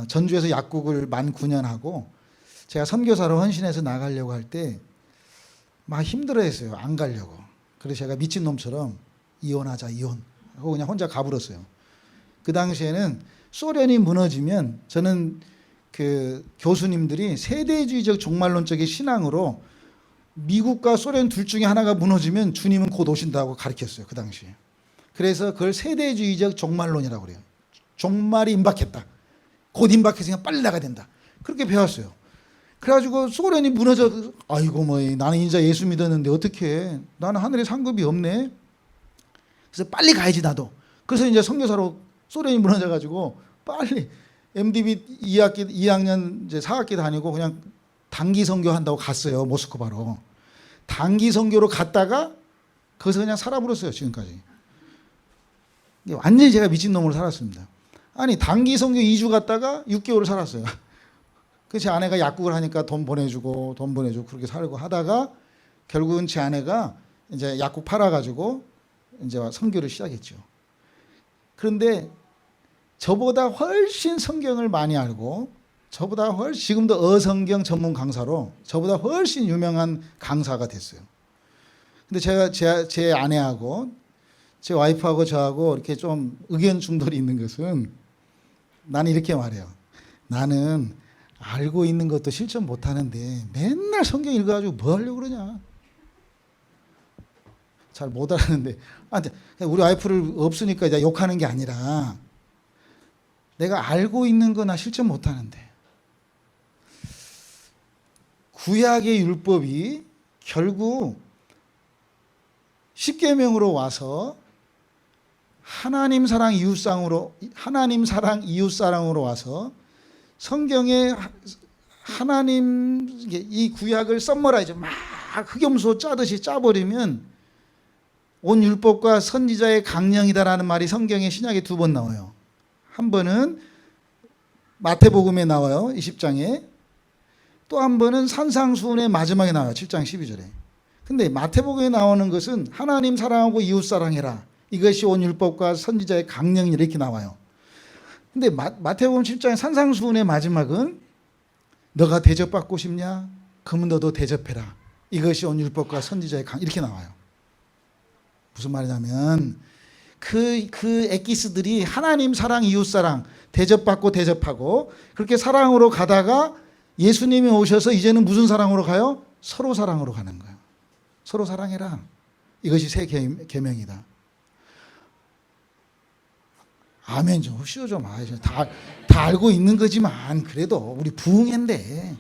전주에서 약국을 만 9년 하고 제가 선교사로 헌신해서 나가려고 할 때 막 힘들어했어요. 안 가려고. 그래서 제가 미친놈처럼 이혼하자 하고 그냥 혼자 가버렸어요. 그 당시에는 소련이 무너지면 저는 그 교수님들이 세대주의적 종말론적인 신앙으로 미국과 소련 둘 중에 하나가 무너지면 주님은 곧 오신다고 가르쳤어요. 그 당시에. 그래서 그걸 세대주의적 종말론이라고 그래요. 종말이 임박했다. 곧 임박했으니까 빨리 나가야 된다. 그렇게 배웠어요. 그래가지고 소련이 무너져, 아이고 뭐 나는 인자 예수 믿었는데 어떻게 해? 나는 하늘에 상급이 없네. 그래서 빨리 가야지 나도. 그래서 이제 선교사로 소련이 무너져가지고 빨리 MDB 2학년 이제 4학기 다니고 그냥 단기 선교한다고 갔어요. 모스크바로. 단기 선교로 갔다가 거기서 그냥 살아버렸어요. 지금까지. 완전히 제가 미친놈으로 살았습니다. 아니 단기 선교 2주 갔다가 6개월을 살았어요. 그래서 제 아내가 약국을 하니까 돈 보내주고 그렇게 살고 하다가 결국은 제 아내가 이제 약국 팔아가지고 이제 선교를 시작했죠. 그런데 저보다 훨씬 성경을 많이 알고 저보다 훨씬 지금도 어성경 전문 강사로 저보다 훨씬 유명한 강사가 됐어요. 근데 제가 제 아내하고 제 와이프하고 저하고 이렇게 좀 의견 충돌이 있는 것은 나는 이렇게 말해요. 나는 알고 있는 것도 실천 못하는데 맨날 성경 읽어가지고 뭐 하려고 그러냐. 잘 못 알았는데 우리 와이프를 없으니까 이제 욕하는 게 아니라 내가 알고 있는 거나 실천 못하는데 구약의 율법이 결국 십계명으로 와서 하나님 사랑 이웃 사랑으로 와서 성경에 하나님 이 구약을 썸머라이즈 막 흑염소 짜듯이 짜버리면 온 율법과 선지자의 강령이다라는 말이 성경의 신약에 2번 나와요. 한 번은 마태복음에 나와요. 20장에. 또 한 번은 산상수훈의 마지막에 나와요. 7장 12절에. 근데 마태복음에 나오는 것은 하나님 사랑하고 이웃 사랑해라. 이것이 온 율법과 선지자의 강령이 이렇게 나와요. 근데 마태복음 10장의 산상수훈의 마지막은 너가 대접받고 싶냐? 그러면 너도 대접해라. 이것이 온 율법과 선지자의 강령 이렇게 나와요. 무슨 말이냐면 그 엑기스들이 하나님 사랑, 이웃 사랑, 대접받고 대접하고 그렇게 사랑으로 가다가 예수님이 오셔서 이제는 무슨 사랑으로 가요? 서로 사랑으로 가는 거예요. 서로 사랑해라. 이것이 새 계명이다. 아멘 좀 하시오 좀. 다 알고 있는 거지만 그래도 우리 부흥회인데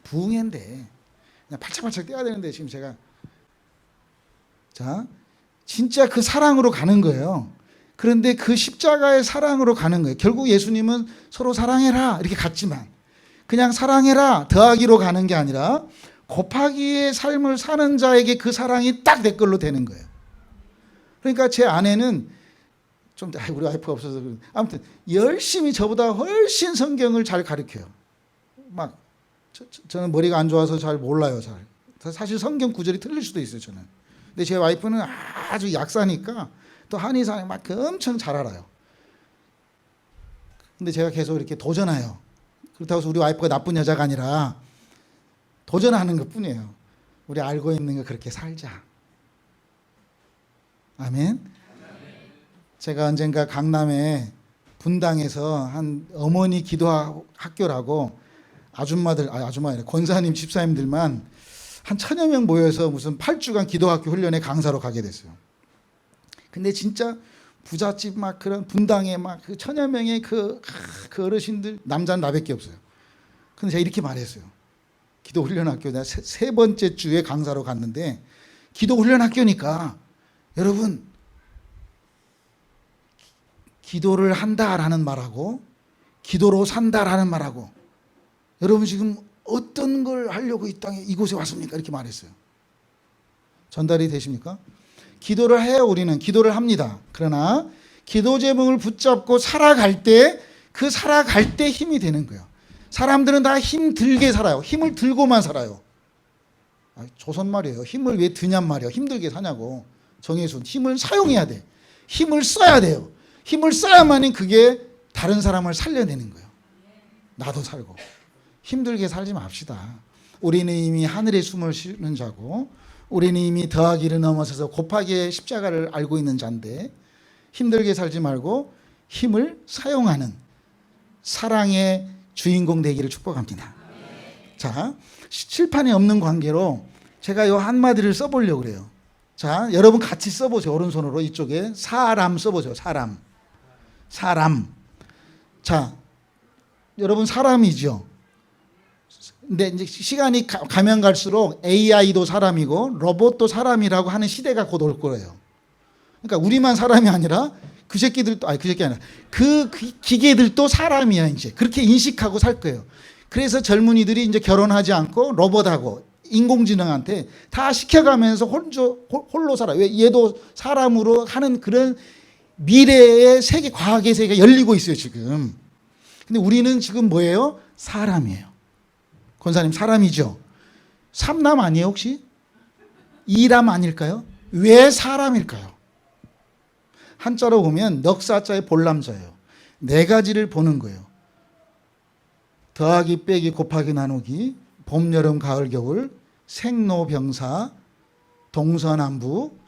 그냥 팔짝팔짝 뛰어야 되는데 지금 제가 자 진짜 그 사랑으로 가는 거예요. 그런데 그 십자가의 사랑으로 가는 거예요. 결국 예수님은 서로 사랑해라 이렇게 갔지만 그냥 사랑해라 더하기로 가는 게 아니라 곱하기의 삶을 사는 자에게 그 사랑이 딱 내 걸로 되는 거예요. 그러니까 제 아내는 좀 우리 와이프가 없어서 아무튼 열심히 저보다 훨씬 성경을 잘 가르쳐요. 막 저는 머리가 안 좋아서 잘 몰라요. 잘 사실 성경 구절이 틀릴 수도 있어요. 저는. 근데 제 와이프는 아주 약사니까 또 한의사에 막 엄청 잘 알아요. 근데 제가 계속 이렇게 도전해요. 그렇다고 해서 우리 와이프가 나쁜 여자가 아니라 도전하는 것 뿐이에요. 우리 알고 있는 거 그렇게 살자. 아멘. 제가 언젠가 강남에 분당에서 한 어머니 기도 학교라고 아줌마들 권사님 집사님들만 한 1000여 명 모여서 무슨 8주간 기도학교 훈련에 강사로 가게 됐어요. 근데 진짜 부잣집 막 그런 분당에 막 그 1000여 명의 그 어르신들 남자는 나밖에 없어요. 근데 제가 이렇게 말했어요. 기도 훈련 학교 내가 세 번째 주에 강사로 갔는데 기도 훈련 학교니까 여러분 기도를 한다라는 말하고 기도로 산다라는 말하고 여러분 지금 어떤 걸 하려고 이 땅에 이곳에 왔습니까? 이렇게 말했어요. 전달이 되십니까? 기도를 해요. 우리는 기도를 합니다. 그러나 기도 제목을 붙잡고 살아갈 때 그 살아갈 때 힘이 되는 거예요. 사람들은 다 힘 들게 살아요. 힘을 들고만 살아요. 조선 말이에요. 힘을 왜 드냔 말이에요. 힘들게 사냐고. 정혜순 힘을 사용해야 돼. 힘을 써야 돼요. 힘을 써야만이 그게 다른 사람을 살려내는 거예요. 나도 살고. 힘들게 살지 맙시다. 우리는 이미 하늘에 숨을 쉬는 자고 우리는 이미 더하기를 넘어서서 곱하기의 십자가를 알고 있는 자인데 힘들게 살지 말고 힘을 사용하는 사랑의 주인공 되기를 축복합니다. 자, 칠판에 없는 관계로 제가 이 한마디를 써보려고 그래요. 자, 여러분 같이 써보세요. 오른손으로 이쪽에 사람 써보세요. 사람. 자, 여러분 사람이죠. 근데 이제 시간이 가면 갈수록 AI도 사람이고 로봇도 사람이라고 하는 시대가 곧 올 거예요. 그러니까 우리만 사람이 아니라 그 새끼들도 그 기계들도 사람이야 이제. 그렇게 인식하고 살 거예요. 그래서 젊은이들이 이제 결혼하지 않고 로봇하고 인공지능한테 다 시켜가면서 홀로 살아. 왜 얘도 사람으로 하는 그런 미래의 세계, 과학의 세계가 열리고 있어요 지금. 근데 우리는 지금 뭐예요? 사람이에요. 권사님 사람이죠. 삼남 아니에요 혹시? 이람 아닐까요? 왜 사람일까요? 한자로 보면 넉사자의 볼람자예요. 네 가지를 보는 거예요. 더하기 빼기 곱하기 나누기 봄 여름 가을 겨울 생로병사 동서남북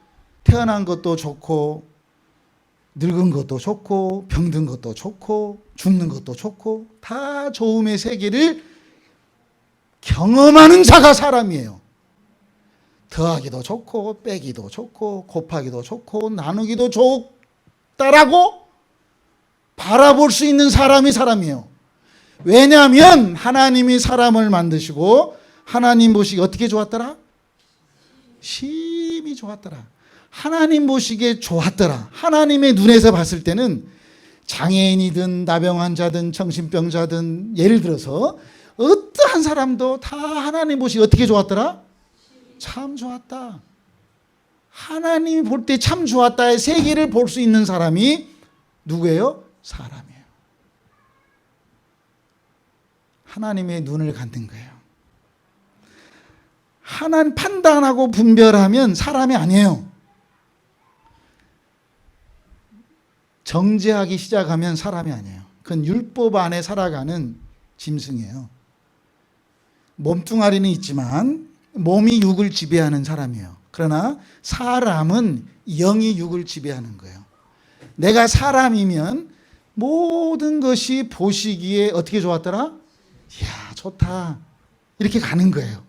태어난 것도 좋고 늙은 것도 좋고 병든 것도 좋고 죽는 것도 좋고 다 좋음의 세계를 경험하는 자가 사람이에요. 더하기도 좋고 빼기도 좋고 곱하기도 좋고 나누기도 좋다라고 바라볼 수 있는 사람이 사람이에요. 왜냐하면 하나님이 사람을 만드시고 하나님 보시기에 어떻게 좋았더라? 심히 좋았더라. 하나님 보시기에 좋았더라. 하나님의 눈에서 봤을 때는 장애인이든 나병 환자든 정신병자든 예를 들어서 어떠한 사람도 다 하나님 보시기에 어떻게 좋았더라? 참 좋았다. 하나님이 볼 때 참 좋았다의 세계를 볼 수 있는 사람이 누구예요? 사람이에요. 하나님의 눈을 갖는 거예요. 하나님 판단하고 분별하면 사람이 아니에요. 정죄하기 시작하면 사람이 아니에요. 그건 율법 안에 살아가는 짐승이에요. 몸뚱아리는 있지만 몸이 육을 지배하는 사람이에요. 그러나 사람은 영이 육을 지배하는 거예요. 내가 사람이면 모든 것이 보시기에 어떻게 좋았더라? 이야, 좋다. 이렇게 가는 거예요.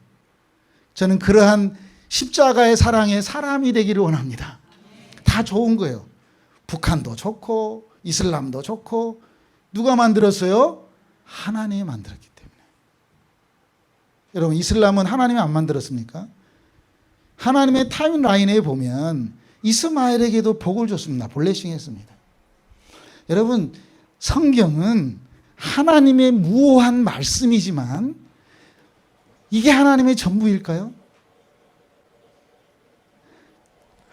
저는 그러한 십자가의 사랑에 사람이 되기를 원합니다. 다 좋은 거예요. 북한도 좋고 이슬람도 좋고 누가 만들었어요? 하나님이 만들었기 때문에. 여러분, 이슬람은 하나님이 안 만들었습니까? 하나님의 타임라인에 보면 이스마엘에게도 복을 줬습니다. 블레싱 했습니다. 여러분, 성경은 하나님의 무오한 말씀이지만 이게 하나님의 전부일까요?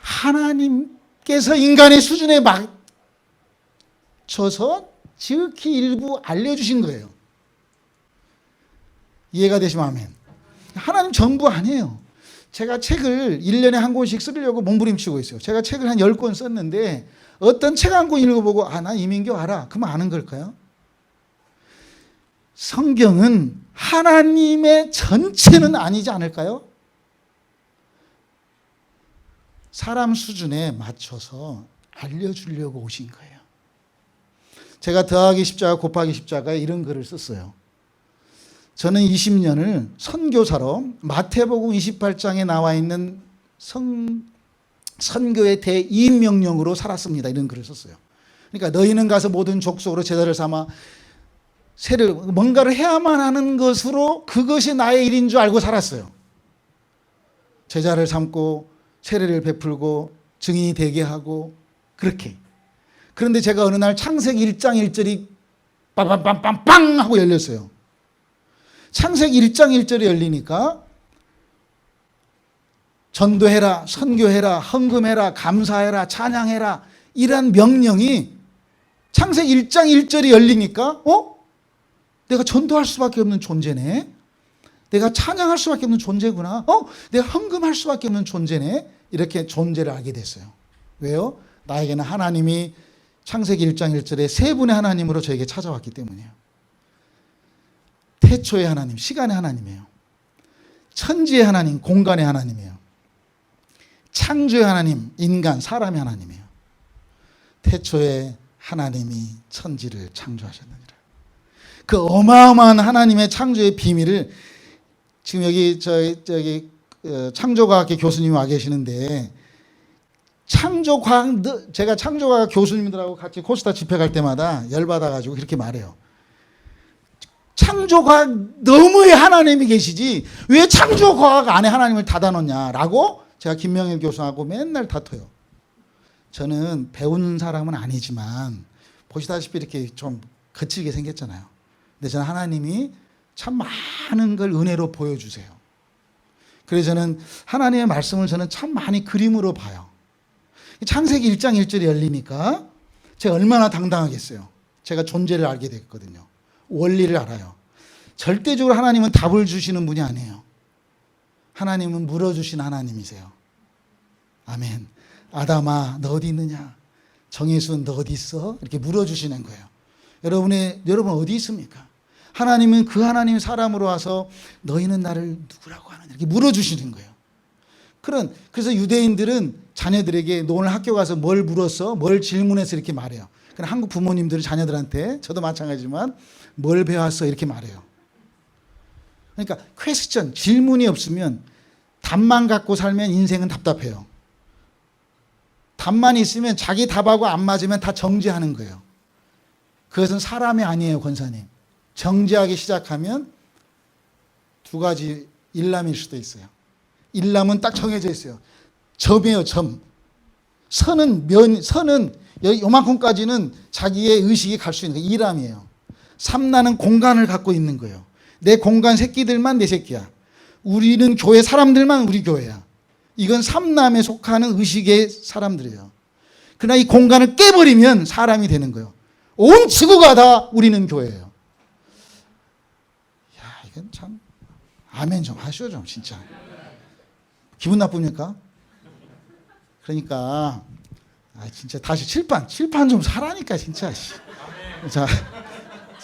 하나님께서 인간의 수준에 맞춰서 지극히 일부 알려주신 거예요. 이해가 되시면 아멘. 하나님 전부 아니에요. 제가 책을 1년에 한 권씩 쓰려고 몸부림치고 있어요. 제가 책을 한 10권 썼는데 어떤 책 한 권 읽어보고 나 이민교 알아. 그러면 아는 걸까요? 성경은 하나님의 전체는 아니지 않을까요? 사람 수준에 맞춰서 알려주려고 오신 거예요. 제가 더하기 십자가 곱하기 십자가에 이런 글을 썼어요. 저는 20년을 선교사로 마태복음 28장에 나와 있는 선교의 대이인명령으로 살았습니다. 이런 글을 썼어요. 그러니까 너희는 가서 모든 족속으로 제자를 삼아 뭔가를 해야만 하는 것으로 그것이 나의 일인 줄 알고 살았어요. 제자를 삼고 세례를 베풀고 증인이 되게 하고 그렇게. 그런데 제가 어느 날 창세기 1장 1절이 빵빵빵빵 하고 열렸어요. 창세기 1장 1절이 열리니까 전도해라, 선교해라, 헌금해라, 감사해라, 찬양해라 이런 명령이 창세기 1장 1절이 열리니까 내가 전도할 수밖에 없는 존재네. 내가 찬양할 수밖에 없는 존재구나. 내가 헌금할 수밖에 없는 존재네. 이렇게 존재를 알게 됐어요. 왜요? 나에게는 하나님이 창세기 1장 1절에 세 분의 하나님으로 저에게 찾아왔기 때문이에요. 태초의 하나님, 시간의 하나님이에요. 천지의 하나님, 공간의 하나님이에요. 창조의 하나님, 인간, 사람의 하나님이에요. 태초에 하나님이 천지를 창조하셨느니라. 그 어마어마한 하나님의 창조의 비밀을 지금 여기 저기 창조과학계 교수님이 와 계시는데 제가 창조과학 교수님들하고 같이 코스타 집회 갈 때마다 열받아가지고 그렇게 말해요. 창조과학 너머에 하나님이 계시지 왜 창조과학 안에 하나님을 닫아 놓냐라고 제가 김명일 교수하고 맨날 다퉈요. 저는 배운 사람은 아니지만 보시다시피 이렇게 좀 거칠게 생겼잖아요. 근데 저는 하나님이 참 많은 걸 은혜로 보여주세요. 그래서 저는 하나님의 말씀을 저는 참 많이 그림으로 봐요. 창세기 1장 1절이 열리니까 제가 얼마나 당당하겠어요. 제가 존재를 알게 됐거든요. 원리를 알아요. 절대적으로 하나님은 답을 주시는 분이 아니에요. 하나님은 물어주신 하나님이세요. 아멘. 아담아 너 어디 있느냐? 정예순 너 어디 있어? 이렇게 물어주시는 거예요. 여러분 어디 있습니까? 하나님은 그 하나님 사람으로 와서 너희는 나를 누구라고 하느냐 이렇게 물어주시는 거예요. 그래서 유대인들은 자녀들에게 너 오늘 학교 가서 뭘 물었어? 뭘 질문해서 이렇게 말해요. 그럼 한국 부모님들은 자녀들한테 저도 마찬가지지만 뭘 배웠어? 이렇게 말해요. 그러니까 퀘스천, 질문이 없으면 답만 갖고 살면 인생은 답답해요. 답만 있으면 자기 답하고 안 맞으면 다 정죄하는 거예요. 그것은 사람이 아니에요, 권사님. 정죄하기 시작하면 두 가지 일람일 수도 있어요. 일람은 딱 정해져 있어요. 점이에요, 점. 선은 요만큼까지는 자기의 의식이 갈 수 있는 거예요. 일람이에요. 삼라는 공간을 갖고 있는 거예요. 내 공간 새끼들만 내 새끼야. 우리는 교회 사람들만 우리 교회야. 이건 삼남에 속하는 의식의 사람들이에요. 그러나 이 공간을 깨버리면 사람이 되는 거예요. 온 지구가 다 우리는 교회예요. 야, 이건 참 아멘 좀 하시오 좀 진짜. 기분 나쁩니까? 그러니까 진짜 다시 칠판 좀 사라니까 진짜.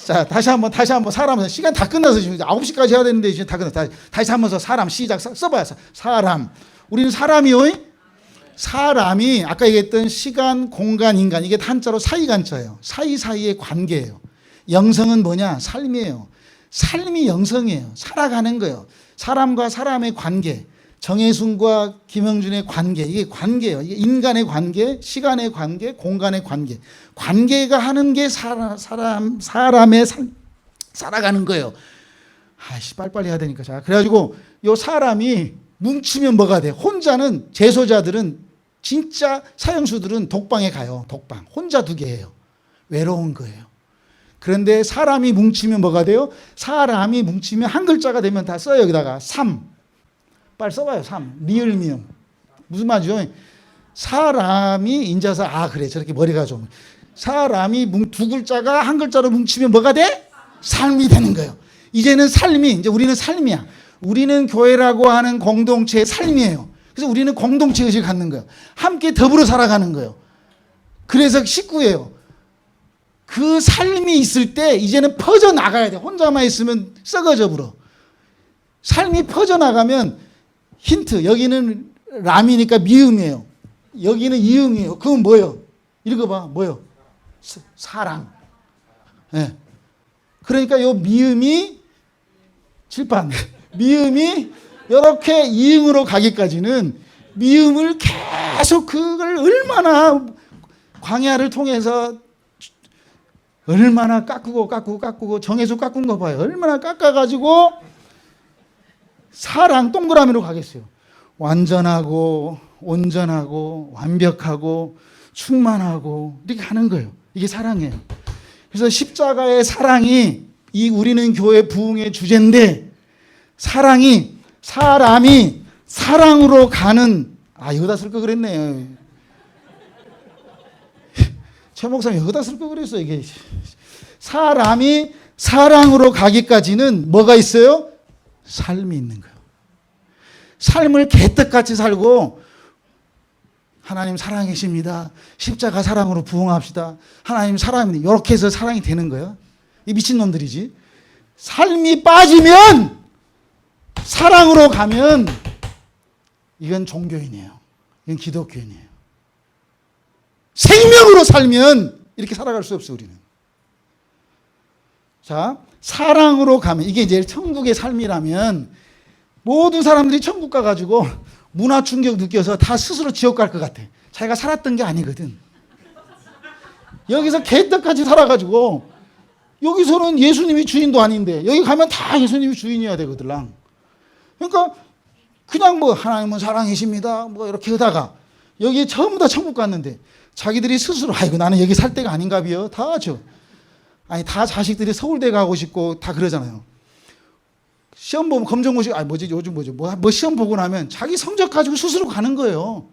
자, 다시 한번 사람 시간 다 끝나서 지금 9시까지 해야 되는데 이제 다 끝났다. 다시 한번 사람 시작 써봐요. 사람 우리는 사람이요. 사람이 아까 얘기했던 시간, 공간, 인간 이게 한자로 사이간자예요. 사이사이의 관계예요. 영성은 뭐냐? 삶이에요. 삶이 영성이에요. 살아가는 거예요. 사람과 사람의 관계, 정혜순과 김영준의 관계, 이게 관계예요. 이게 인간의 관계, 시간의 관계, 공간의 관계. 관계가 하는 게 사람의 살아가는 거예요. 아이씨, 빨리빨리 해야 되니까. 자, 그래가지고 요 사람이 뭉치면 뭐가 돼? 혼자는, 재소자들은, 진짜 사형수들은 독방에 가요. 독방. 혼자 두게 해요. 외로운 거예요. 그런데 사람이 뭉치면 뭐가 돼요? 사람이 뭉치면 한 글자가 되면 다 써요. 여기다가 삼. 빨리 써봐요. 삼. 리을 미음. 무슨 말이죠? 사람이 인자서 아 그래 저렇게 머리가 좀 사람이 두 글자가 한 글자로 뭉치면 뭐가 돼? 삶이 되는 거예요. 이제는 삶이 이제 우리는 삶이야. 우리는 교회라고 하는 공동체의 삶이에요. 그래서 우리는 공동체 의식을 갖는 거예요. 함께 더불어 살아가는 거예요. 그래서 식구예요. 그 삶이 있을 때 이제는 퍼져나가야 돼. 혼자만 있으면 썩어져 불어. 삶이 퍼져나가면 힌트. 여기는 람이니까 미음이에요. 여기는 이음이에요. 그건 뭐예요? 읽어봐. 뭐예요? 사랑. 네. 그러니까 요 미음이 칠판. 미음이 이렇게 이응으로 가기까지는 미음을 계속 그걸 얼마나 광야를 통해서 얼마나 깎고 정해서 깎은 거 봐요. 얼마나 깎아가지고 사랑 동그라미로 가겠어요. 완전하고 온전하고 완벽하고 충만하고 이렇게 하는 거예요. 이게 사랑이에요. 그래서 십자가의 사랑이 이 우리는 교회 부흥의 주제인데 사랑이 사람이 사랑으로 가는 여기다 쓸 거 그랬네. 최 목사님 여기다 쓸 거 그랬어. 이게 사람이 사랑으로 가기까지는 뭐가 있어요? 삶이 있는 거예요. 삶을 개떡같이 살고 하나님 사랑이십니다. 십자가 사랑으로 부흥합시다. 하나님 사랑입니다. 이렇게 해서 사랑이 되는 거예요. 이 미친놈들이지. 삶이 빠지면 사랑으로 가면 이건 종교인이에요. 이건 기독교인이에요. 생명으로 살면 이렇게 살아갈 수 없어 우리는. 자, 사랑으로 가면 이게 이제 천국의 삶이라면 모든 사람들이 천국 가가지고 문화 충격 느껴서 다 스스로 지옥 갈 것 같아. 자기가 살았던 게 아니거든. 여기서 개떡같이 살아가지고 여기서는 예수님이 주인도 아닌데 여기 가면 다 예수님이 주인이어야 되거든. 그러니까 그냥 뭐 하나님은 사랑이십니다 뭐 이렇게 하다가 여기 전부 다 천국 갔는데 자기들이 스스로 아이고 나는 여기 살 데가 아닌가 비요. 다 다 자식들이 서울대 가고 싶고 다 그러잖아요. 시험 보면 검정고시 요즘 뭐 시험 보고 나면 자기 성적 가지고 스스로 가는 거예요.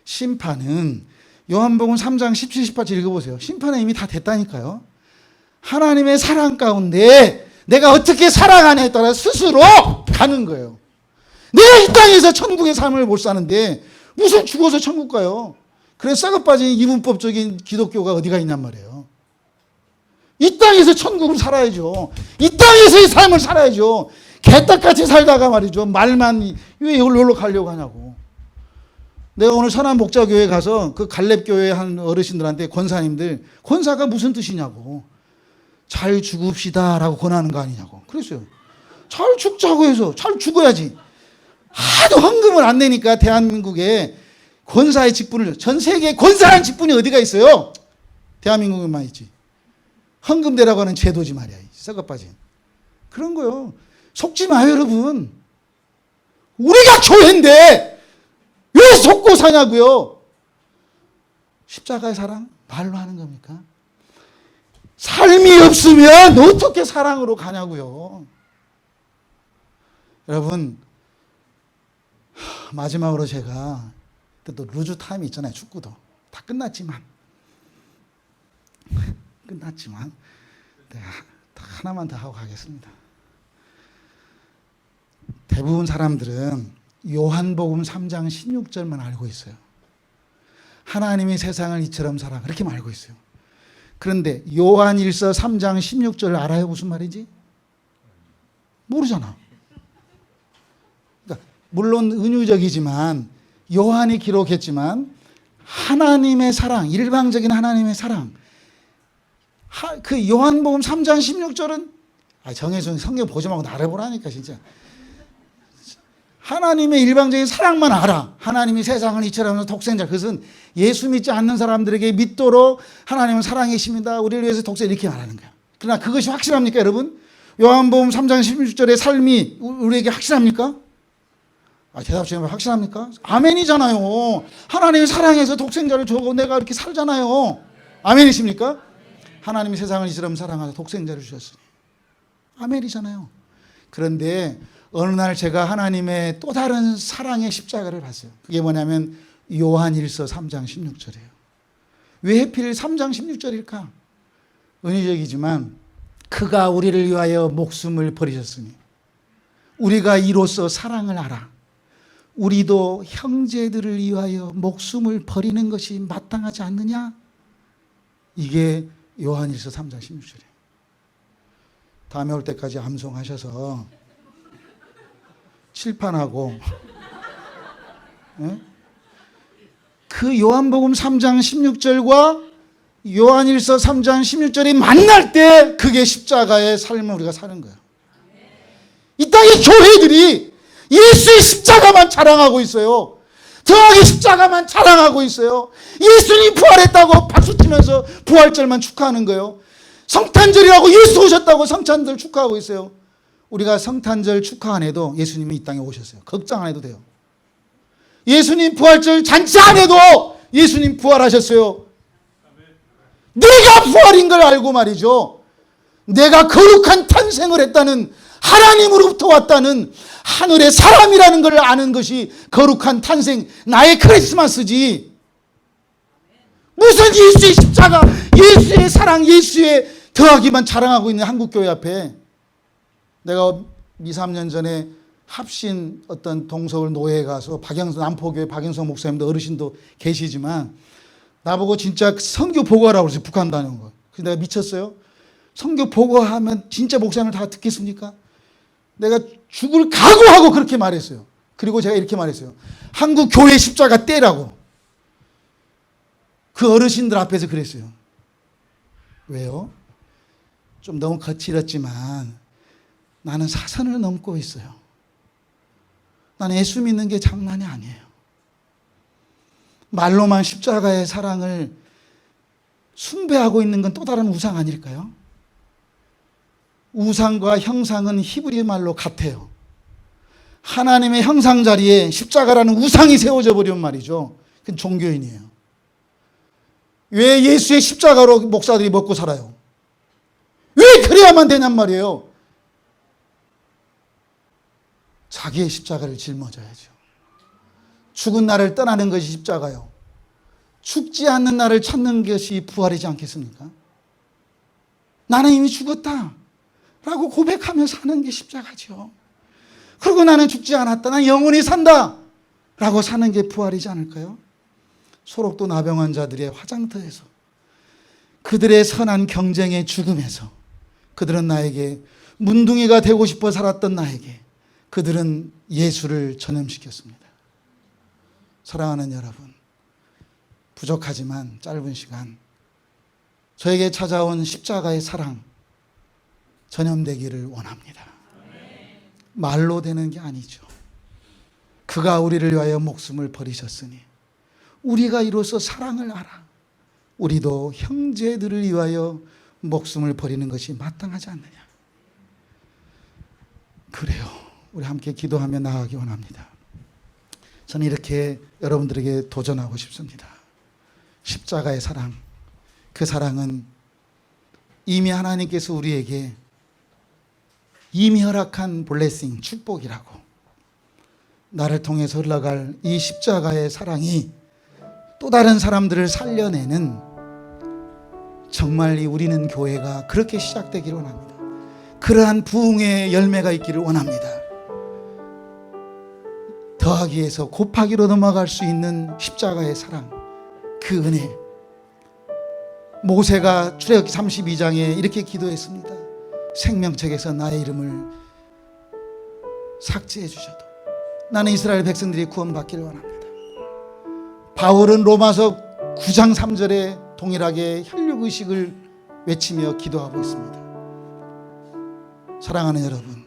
심판은 요한복음 3장 17, 18절 읽어보세요. 심판은 이미 다 됐다니까요. 하나님의 사랑 가운데 내가 어떻게 살아가냐에 따라 스스로 가는 거예요. 내가 이 땅에서 천국의 삶을 못 사는데 무슨 죽어서 천국 가요. 그래서 썩어빠진 이분법적인 기독교가 어디가 있냔 말이에요. 이 땅에서 천국을 살아야죠. 이 땅에서의 삶을 살아야죠. 개떡같이 살다가 말이죠. 말만 왜 여기로 가려고 하냐고. 내가 오늘 선한목자교회 가서 그 갈렙교회 한 어르신들한테 권사님들 권사가 무슨 뜻이냐고. 잘 죽읍시다 라고 권하는 거 아니냐고. 그랬어요. 잘 죽자고 해서 잘 죽어야지. 하도 헌금을 안 내니까 대한민국에 권사의 직분을 전 세계에 권사라는 직분이 어디가 있어요? 대한민국에만 있지. 헌금대라고 하는 제도지 말이야. 썩어빠진. 그런 거요. 속지 마요 여러분. 우리가 교회인데 왜 속고 사냐고요. 십자가의 사랑 말로 하는 겁니까? 삶이 없으면 어떻게 사랑으로 가냐고요. 여러분 마지막으로 제가 또 루즈 타임이 있잖아요. 축구도 다 끝났지만 내가 하나만 더 하고 가겠습니다. 대부분 사람들은 요한복음 3장 16절만 알고 있어요. 하나님이 세상을 이처럼 사랑 그렇게만 알고 있어요. 그런데 요한일서 3장 16절 알아요? 무슨 말이지? 모르잖아. 그러니까 물론 은유적이지만 요한이 기록했지만 하나님의 사랑, 일방적인 하나님의 사랑. 그 요한복음 3장 16절은 정혜준 성경 보지 말고 나를 보라니까 진짜. 하나님의 일방적인 사랑만 알아. 하나님이 세상을 이처럼 독생자. 그것은 예수 믿지 않는 사람들에게 믿도록 하나님은 사랑이십니다. 우리를 위해서 독생 이렇게 말하는 거야. 그러나 그것이 확실합니까 여러분? 요한복음 3장 16절의 삶이 우리에게 확실합니까? 대답 좀 확실합니까? 아멘이잖아요. 하나님의 사랑해서 독생자를 주고 내가 이렇게 살잖아요. 아멘이십니까? 하나님이 세상을 이처럼 사랑하사 독생자를 주셨으니. 아멘이잖아요. 그런데 어느 날 제가 하나님의 또 다른 사랑의 십자가를 봤어요. 그게 뭐냐면 요한일서 3장 16절이에요. 왜 하필 3장 16절일까? 은유적이지만 그가 우리를 위하여 목숨을 버리셨으니 우리가 이로써 사랑을 알아. 우리도 형제들을 위하여 목숨을 버리는 것이 마땅하지 않느냐? 이게 요한일서 3장 16절이에요. 다음에 올 때까지 암송하셔서 칠판하고 그 요한복음 3장 16절과 요한일서 3장 16절이 만날 때 그게 십자가의 삶을 우리가 사는 거예요. 이 땅의 교회들이 예수의 십자가만 자랑하고 있어요. 더하기 십자가만 자랑하고 있어요. 예수님이 부활했다고 박수치면서 부활절만 축하하는 거예요. 성탄절이라고 예수 오셨다고 성탄절 축하하고 있어요. 우리가 성탄절 축하 안 해도 예수님이 이 땅에 오셨어요. 걱정 안 해도 돼요. 예수님 부활절 잔치 안 해도 예수님 부활하셨어요. 내가 부활인 걸 알고 말이죠. 내가 거룩한 탄생을 했다는, 하나님으로부터 왔다는 하늘의 사람이라는 걸 아는 것이 거룩한 탄생, 나의 크리스마스지. 무슨 예수의 십자가, 예수의 사랑, 예수의 더하기만 자랑하고 있는 한국교회 앞에. 내가 2, 3년 전에 합신 어떤 동서울 노예에 가서 남포교회 박영성 목사님도 어르신도 계시지만 나보고 진짜 선교 보고하라고 그랬어요. 북한 다녀온 거. 그래서 내가 미쳤어요. 선교 보고하면 진짜 목사님을 다 듣겠습니까? 내가 죽을 각오하고 그렇게 말했어요. 그리고 제가 이렇게 말했어요. 한국 교회 십자가 떼라고. 그 어르신들 앞에서 그랬어요. 왜요? 좀 너무 거칠었지만 나는 사선을 넘고 있어요. 나는 예수 믿는 게 장난이 아니에요. 말로만 십자가의 사랑을 숭배하고 있는 건 또 다른 우상 아닐까요? 우상과 형상은 히브리 말로 같아요. 하나님의 형상 자리에 십자가라는 우상이 세워져 버리면 말이죠. 그건 종교인이에요. 왜 예수의 십자가로 목사들이 먹고 살아요? 왜 그래야만 되냔 말이에요. 자기의 십자가를 짊어져야죠. 죽은 나를 떠나는 것이 십자가요. 죽지 않는 나를 찾는 것이 부활이지 않겠습니까? 나는 이미 죽었다 라고 고백하며 사는 게 십자가죠. 그리고 나는 죽지 않았다, 난 영원히 산다 라고 사는 게 부활이지 않을까요? 소록도 나병 환자들의 화장터에서, 그들의 선한 경쟁의 죽음에서, 그들은 나에게, 문둥이가 되고 싶어 살았던 나에게 그들은 예수를 전염시켰습니다. 사랑하는 여러분, 부족하지만 짧은 시간 저에게 찾아온 십자가의 사랑 전염되기를 원합니다. 말로 되는 게 아니죠. 그가 우리를 위하여 목숨을 버리셨으니 우리가 이로써 사랑을 알아. 우리도 형제들을 위하여 목숨을 버리는 것이 마땅하지 않느냐. 그래요. 우리 함께 기도하며 나아가기 원합니다. 저는 이렇게 여러분들에게 도전하고 싶습니다. 십자가의 사랑, 그 사랑은 이미 하나님께서 우리에게 이미 허락한 블레싱, 축복이라고. 나를 통해서 흘러갈 이 십자가의 사랑이 또 다른 사람들을 살려내는, 정말 우리는 교회가 그렇게 시작되기를 원합니다. 그러한 부흥의 열매가 있기를 원합니다. 더하기에서 곱하기로 넘어갈 수 있는 십자가의 사랑, 그 은혜. 모세가 출애굽기 32장에 이렇게 기도했습니다. 생명책에서 나의 이름을 삭제해 주셔도 나는 이스라엘 백성들이 구원받기를 원합니다. 바울은 로마서 9장 3절에 동일하게 혈육의식을 외치며 기도하고 있습니다. 사랑하는 여러분,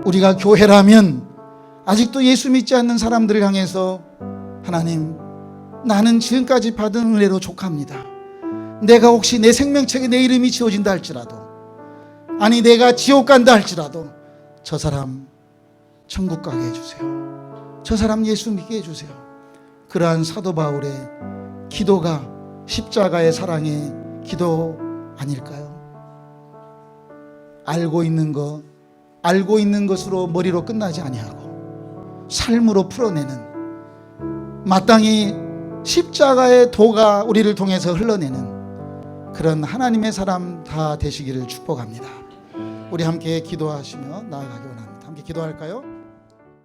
우리가 교회라면 아직도 예수 믿지 않는 사람들을 향해서 하나님, 나는 지금까지 받은 은혜로 족합니다. 내가 혹시 내 생명책에 내 이름이 지워진다 할지라도, 아니 내가 지옥 간다 할지라도 저 사람 천국 가게 해주세요. 저 사람 예수 믿게 해주세요. 그러한 사도 바울의 기도가 십자가의 사랑의 기도 아닐까요? 알고 있는 것으로 머리로 끝나지 아니하고 삶으로 풀어내는, 마땅히 십자가의 도가 우리를 통해서 흘러내는 그런 하나님의 사람 다 되시기를 축복합니다. 우리 함께 기도하시며 나아가기 원합니다. 함께 기도할까요?